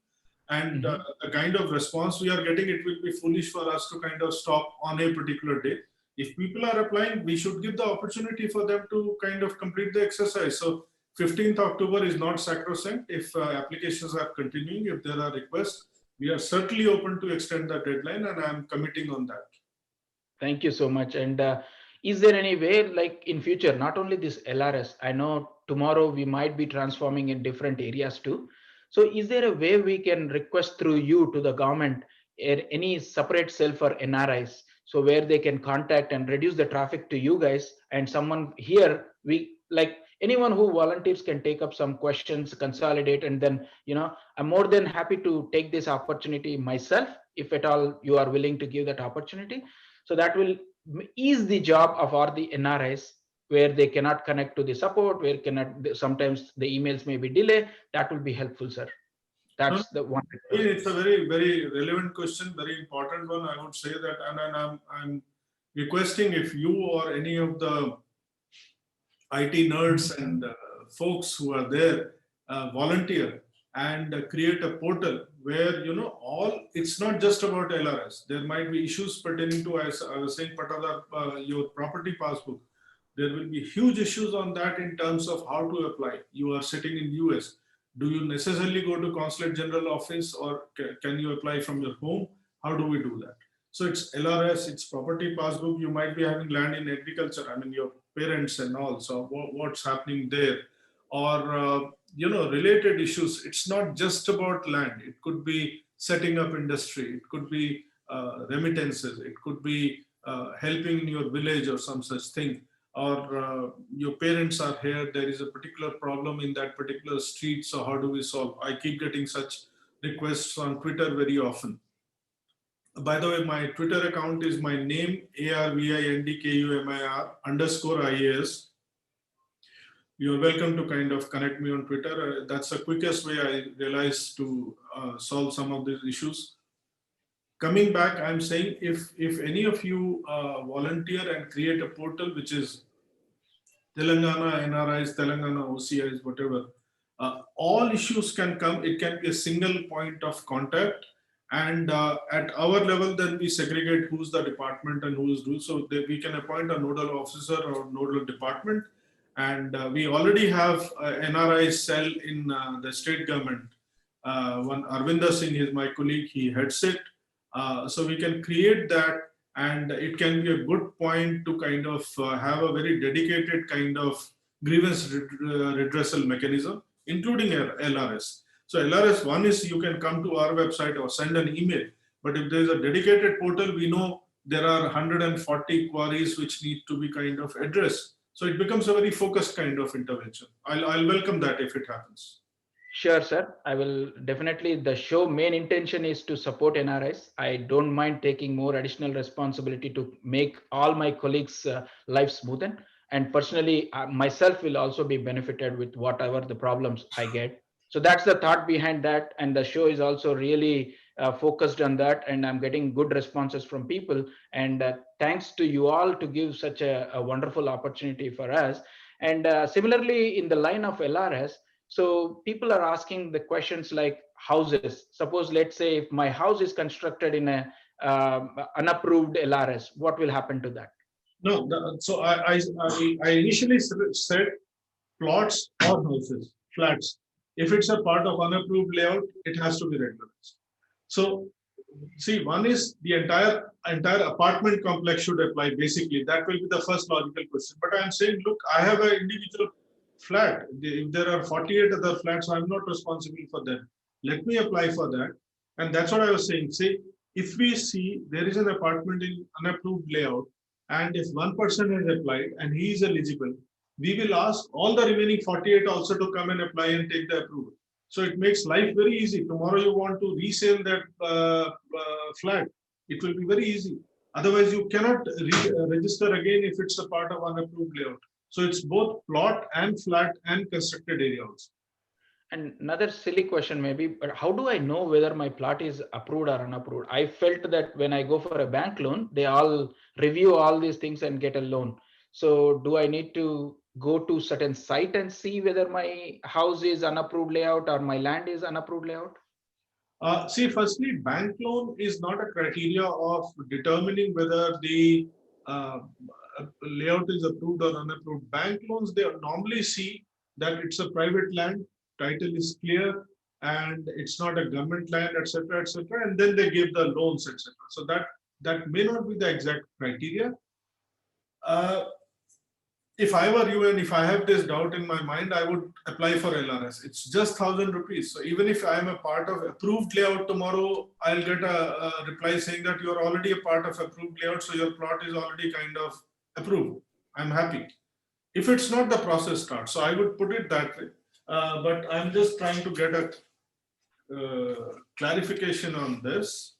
And the kind of response we are getting, it will be foolish for us to kind of stop on a particular day. If people are applying, we should give the opportunity for them to kind of complete the exercise. So 15th October is not sacrosanct. If applications are continuing, if there are requests, we are certainly open to extend the deadline, and I'm committing on that. Thank you so much. And is there any way, like in future, not only this LRS, I know tomorrow we might be transforming in different areas too. So is there a way we can request through you to the government any separate cell for NRIs, so where they can contact and reduce the traffic to you guys, and someone here, we like anyone who volunteers can take up some questions, consolidate, and then, I'm more than happy to take this opportunity myself, if at all you are willing to give that opportunity. So that will ease the job of all the NRIs, where they cannot connect to the support, where cannot, sometimes the emails may be delayed. That will be helpful, sir. That's the one. It's a very, very relevant question, very important one. I would say that, and I'm requesting if you or any of the IT nerds and folks who are there volunteer and create a portal where, all, it's not just about LRS. There might be issues pertaining to, as I was saying, your property passbook. There will be huge issues on that in terms of how to apply. You are sitting in US. Do you necessarily go to Consulate General Office, or can you apply from your home? How do we do that? So it's LRS, it's property passbook. You might be having land in agriculture. I mean, your parents and all. So what's happening there? Or, related issues. It's not just about land. It could be setting up industry. It could be remittances. It could be helping in your village or some such thing. Or your parents are here, there is a particular problem in that particular street, so how do we solve? I keep getting such requests on Twitter very often. By the way, my Twitter account is my name, ARVINDKUMIR_IAS. You're welcome to kind of connect me on Twitter. That's the quickest way I realize to solve some of these issues. Coming back, I'm saying if any of you volunteer and create a portal which is Telangana NRIs, Telangana OCIs, whatever, all issues can come. It can be a single point of contact. And at our level, then we segregate who's the department and who's due. So we can appoint a nodal officer or nodal department. And we already have NRI cell in the state government. One Arvinder Singh is my colleague, he heads it. So we can create that, and it can be a good point to kind of have a very dedicated kind of grievance redressal mechanism, including LRS. So LRS, one is you can come to our website or send an email, but if there is a dedicated portal, we know there are 140 queries which need to be kind of addressed. So it becomes a very focused kind of intervention. I'll welcome that if it happens. Sure, sir. I will definitely. The show main intention is to support NRIs. I don't mind taking more additional responsibility to make all my colleagues' life smoothen. And personally, myself will also be benefited with whatever the problems I get. So that's the thought behind that. And the show is also really focused on that. And I'm getting good responses from people. And thanks to you all to give such a wonderful opportunity for us. And similarly, in the line of LRS, so people are asking the questions like houses. Suppose, let's say, if my house is constructed in a unapproved LRS, what will happen to that? No, so I initially said plots or houses, flats. If it's a part of unapproved layout, it has to be regularized. So see, one is the entire apartment complex should apply. Basically, that will be the first logical question. But I'm saying, look, I have an individual flat. If there are 48 other flats, I'm not responsible for them. Let me apply for that. And that's what I was saying. Say, if we see there is an apartment in unapproved layout, and if one person has applied and he is eligible, we will ask all the remaining 48 also to come and apply and take the approval. So it makes life very easy. Tomorrow you want to resell that flat, it will be very easy. Otherwise, you cannot register again if it's a part of unapproved layout. So it's both plot and flat and constructed area also. And another silly question maybe, but how do I know whether my plot is approved or unapproved? I felt that when I go for a bank loan, they all review all these things and get a loan. So do I need to go to certain site and see whether my house is unapproved layout or my land is unapproved layout? See, firstly, bank loan is not a criteria of determining whether the layout is approved or unapproved. Bank loans, they normally see that it's a private land, title is clear, and it's not a government land, etc., etc., and then they give the loans, etc. So that may not be the exact criteria. If I were you and if I have this doubt in my mind, I would apply for LRS. It's just 1,000 rupees. So even if I am a part of approved layout tomorrow, I'll get a reply saying that you're already a part of approved layout, so your plot is already kind of approved. I'm happy. If it's not, the process starts. So I would put it that way. But I'm just trying to get a clarification on this.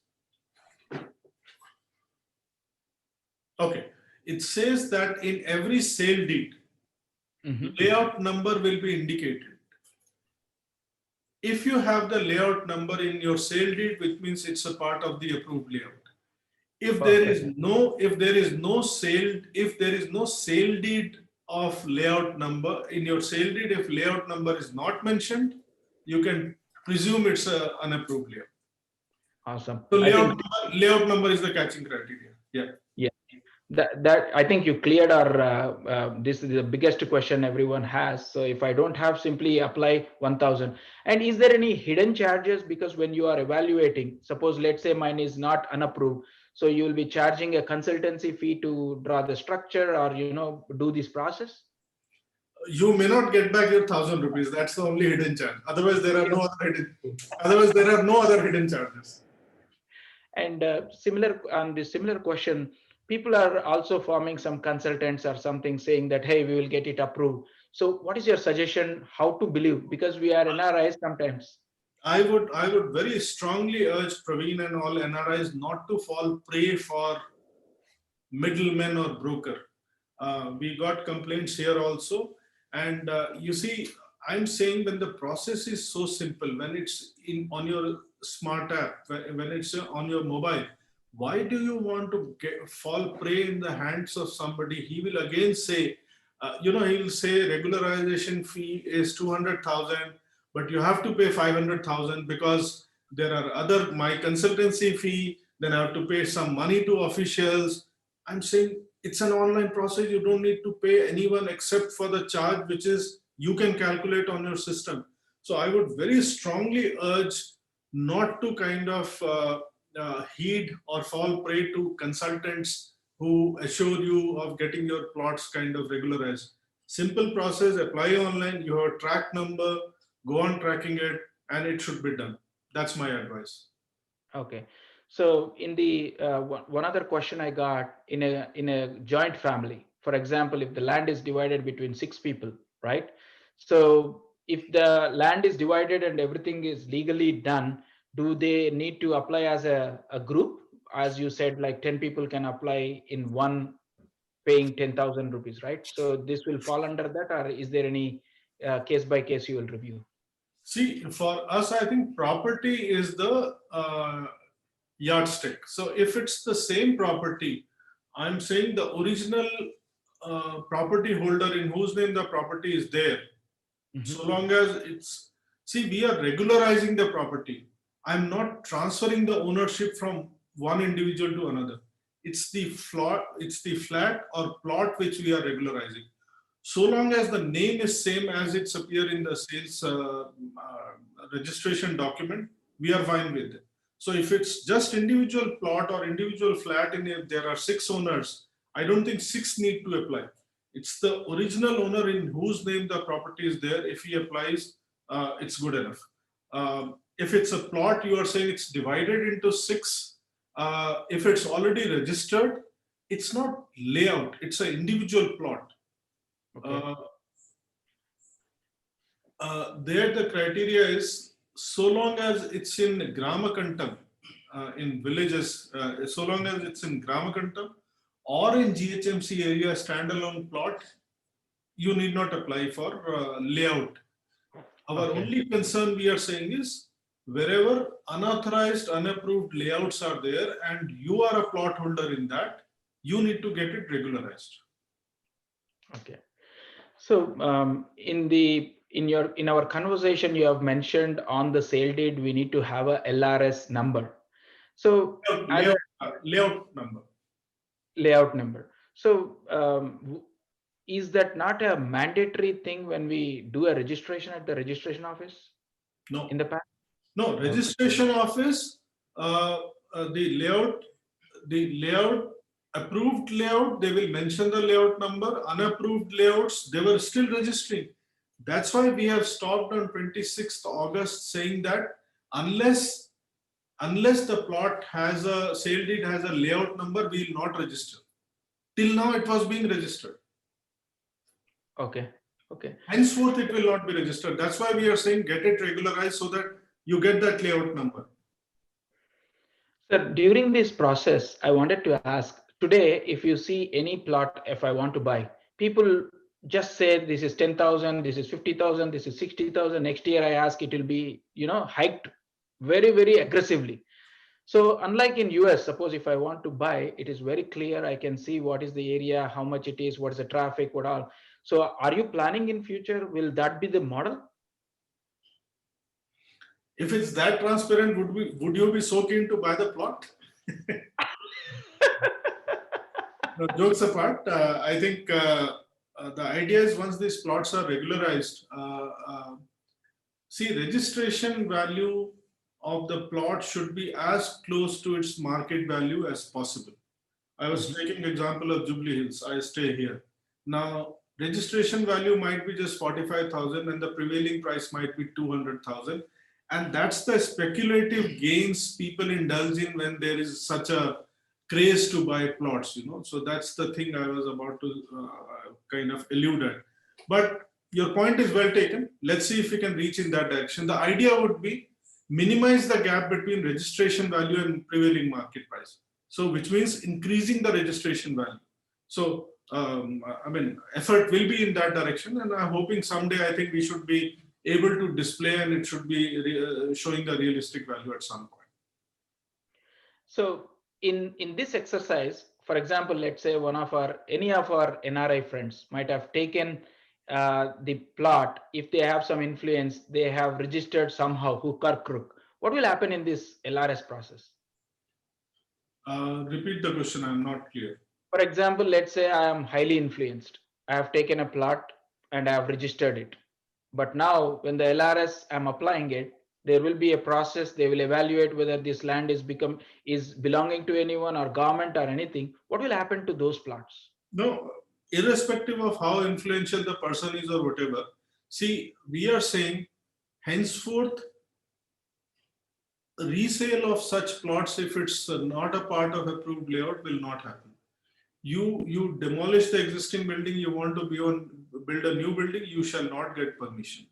Okay. It says that in every sale deed, layout number will be indicated. If you have the layout number in your sale deed, which means it's a part of the approved layout. If there is no sale deed of layout number in your sale deed, if layout number is not mentioned, you can presume it's an unapproved layout. Awesome. So layout number is the catching criteria. Yeah. Yeah. That I think you cleared our this is the biggest question everyone has. So if I don't have, simply apply 1,000. And is there any hidden charges? Because when you are evaluating, suppose let's say mine is not unapproved, so you will be charging a consultancy fee to draw the structure or do this process. You may not get back your 1,000 rupees. That's the only hidden charge. Otherwise, there are no other hidden charges. And similar question, people are also forming some consultants or something saying that, hey, we will get it approved. So what is your suggestion how to believe? Because we are NRIs sometimes. I would very strongly urge Praveen and all NRIs not to fall prey for middlemen or broker. We got complaints here also. And you see, I'm saying when the process is so simple, when it's on your smart app, when it's on your mobile, why do you want to fall prey in the hands of somebody? He will again say, he'll say regularization fee is 200,000, but you have to pay 500,000 because there are my consultancy fee, then I have to pay some money to officials. I'm saying it's an online process. You don't need to pay anyone except for the charge, which is you can calculate on your system. So I would very strongly urge not to kind of heed or fall prey to consultants who assure you of getting your plots kind of regularized. Simple process, apply online, you have a track number, go on tracking it, and it should be done. That's my advice. Okay. So in the one other question I got, in a joint family, for example, if the land is divided between 6 people, right? So if the land is divided and everything is legally done, do they need to apply as a group? As you said, like 10 people can apply in one, paying 10,000 rupees, right? So this will fall under that, or is there any case by case you will review? See, for us, I think property is the yardstick. So if it's the same property, I'm saying the original property holder in whose name the property is there, so long as it's, see, we are regularizing the property. I'm not transferring the ownership from one individual to another. It's the flat or plot which we are regularizing. So long as the name is same as it's appear in the sales registration document, we are fine with it. So if it's just individual plot or individual flat, and if there are 6 owners, I don't think 6 need to apply. It's the original owner in whose name the property is there. If he applies, it's good enough. If it's a plot, you are saying it's divided into 6. If it's already registered, it's not layout, it's an individual plot. Okay. There the criteria is, so long as it's in Gramakantam, in villages, so long as it's in Gramakantam or in GHMC area standalone plot, you need not apply for layout. Our Okay. only concern we are saying is, wherever unauthorized, unapproved layouts are there and you are a plot holder in that, you need to get it regularized. Okay. So in our conversation, you have mentioned on the sale deed we need to have a LRS number. So as a Layout number. layout number. So is that not a mandatory thing when we do a registration at the registration office No. in the past? No, registration office, the layout, approved layout, they will mention the layout number. Unapproved layouts, they were still registering. That's why we have stopped on 26th August saying that unless the plot has a sale deed has a layout number, we will not register. Till now it was being registered. Okay. Okay. Henceforth it will not be registered. That's why we are saying get it regularized so that you get that layout number. Sir, during this process, I wanted to ask today, if you see any plot, if I want to buy, people just say this is 10,000, this is 50,000, this is 60,000. Next year, I ask, it will be, hiked very, very aggressively. So unlike in US, suppose if I want to buy, it is very clear. I can see what is the area, how much it is, what is the traffic, what all. So are you planning in future? Will that be the model? If it's that transparent, would you be so keen to buy the plot? No, jokes apart, I think the idea is once these plots are regularized, see, registration value of the plot should be as close to its market value as possible. I was taking example of Jubilee Hills. I stay here. Now, registration value might be just 45,000 and the prevailing price might be 200,000. And that's the speculative gains people indulge in when there is such a craze to buy plots, So that's the thing I was about to kind of allude at. But your point is well taken. Let's see if we can reach in that direction. The idea would be minimize the gap between registration value and prevailing market price. So which means increasing the registration value. So I mean, effort will be in that direction, and I'm hoping someday I think we should be able to display and it should be showing the realistic value at some point. So in this exercise, for example, let's say any of our NRI friends might have taken the plot. If they have some influence, they have registered somehow, hook or crook. What will happen in this LRS process? Repeat the question, I'm not clear. For example, let's say I am highly influenced. I have taken a plot and I have registered it. But now when the LRS, I'm applying it, there will be a process. They will evaluate whether this land is belonging to anyone or government or anything. What will happen to those plots? No, irrespective of how influential the person is or whatever, see, we are saying henceforth resale of such plots, if it's not a part of approved layout, will not happen. You demolish the existing building, you want to build a new building, you shall not get permission.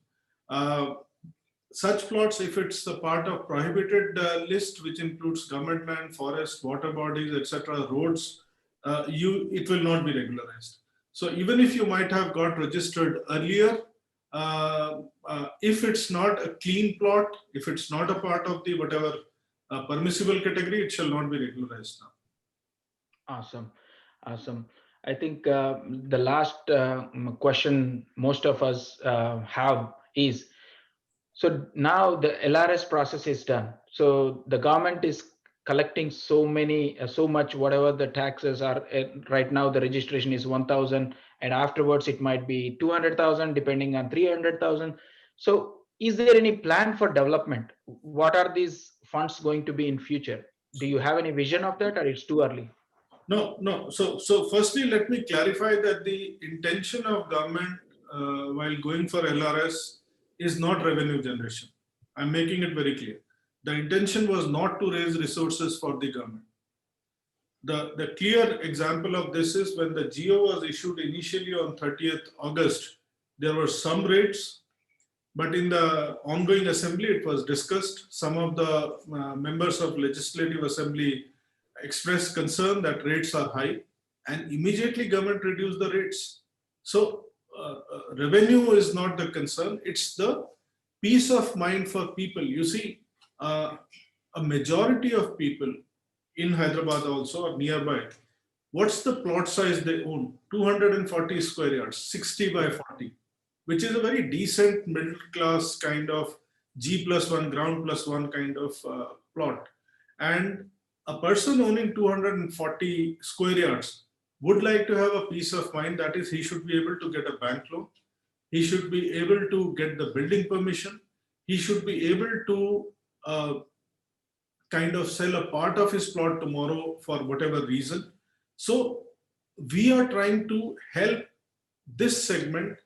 Such plots, if it's a part of prohibited list, which includes government land, forest, water bodies, etc., roads, it will not be regularized. So even if you might have got registered earlier, if it's not a clean plot, if it's not a part of the whatever permissible category, it shall not be regularized now. Awesome. Awesome. I think the last question most of us have is, so now the LRS process is done. So the government is collecting so much, whatever the taxes are. Right now, the registration is 1,000, and afterwards it might be 200,000, depending on 300,000. So is there any plan for development? What are these funds going to be in future? Do you have any vision of that, or it's too early? No. So firstly, let me clarify that the intention of government while going for LRS is not revenue generation. I'm making it very clear. The intention was not to raise resources for the government. The clear example of this is when the GO was issued initially on 30th August, there were some rates, but in the ongoing assembly, it was discussed. Some of the members of Legislative Assembly expressed concern that rates are high, and immediately government reduced the rates. So revenue is not the concern, it's the peace of mind for people. You see, a majority of people in Hyderabad also or nearby, what's the plot size they own? 240 square yards, 60 by 40, which is a very decent middle class kind of G+1, ground plus one kind of plot. And a person owning 240 square yards would like to have a peace of mind, that is, he should be able to get a bank loan, he should be able to get the building permission, he should be able to kind of sell a part of his plot tomorrow for whatever reason. So we are trying to help this segment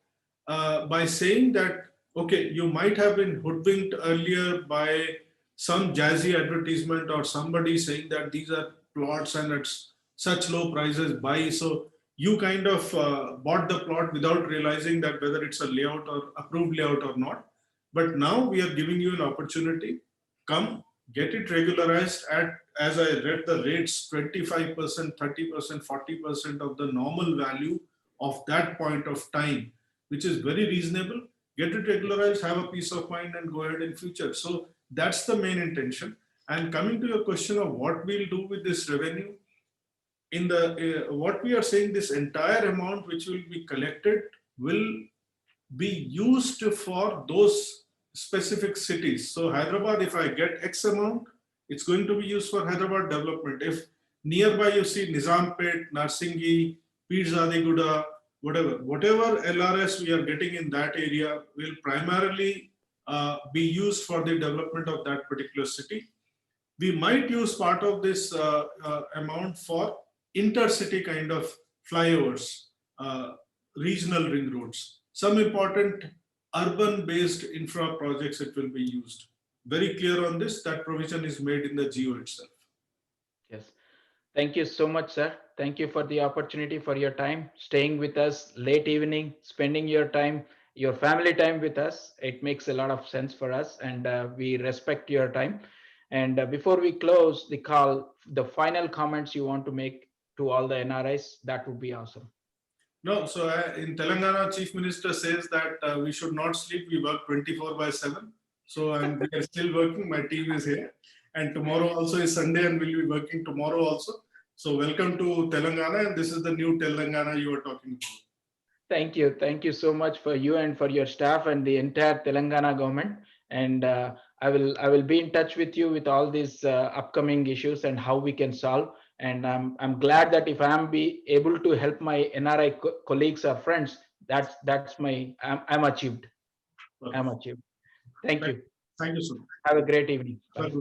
by saying that, okay, you might have been hoodwinked earlier by some jazzy advertisement or somebody saying that these are plots and it's such low prices, buy. So you kind of bought the plot without realizing that whether it's a layout or approved layout or not. But now we are giving you an opportunity. Come, get it regularized at, as I read the rates, 25%, 30%, 40% of the normal value of that point of time, which is very reasonable. Get it regularized, have a peace of mind, and go ahead in future. So that's the main intention. And coming to your question of what we'll do with this revenue, in the what we are saying, this entire amount which will be collected will be used for those specific cities. So Hyderabad, if I get X amount, it's going to be used for Hyderabad development. If nearby you see Nizampet, Narsingi, Pirzadiguda, whatever LRS we are getting in that area will primarily be used for the development of that particular city. We might use part of this amount for intercity kind of flyovers, regional ring roads, some important urban based infra projects it will be used. Very clear on this, that provision is made in the GO itself. Yes. Thank you so much, sir. Thank you for the opportunity, for your time, staying with us late evening, spending your time, your family time with us. It makes a lot of sense for us, and we respect your time. And before we close the call, the final comments you want to make to all the NRIs, that would be awesome. No, so in Telangana, Chief Minister says that we should not sleep. We work 24/7. So we are still working. My team is here. And tomorrow also is Sunday and we'll be working tomorrow also. So welcome to Telangana. And this is the new Telangana you are talking about. Thank you. Thank you so much for you and for your staff and the entire Telangana government. And I will be in touch with you with all these upcoming issues and how we can solve. And I'm glad that if I'm be able to help my NRI colleagues or friends, I'm achieved. am achieved. Thank you. Thank you, sir. Have a great evening. Bye. Sir,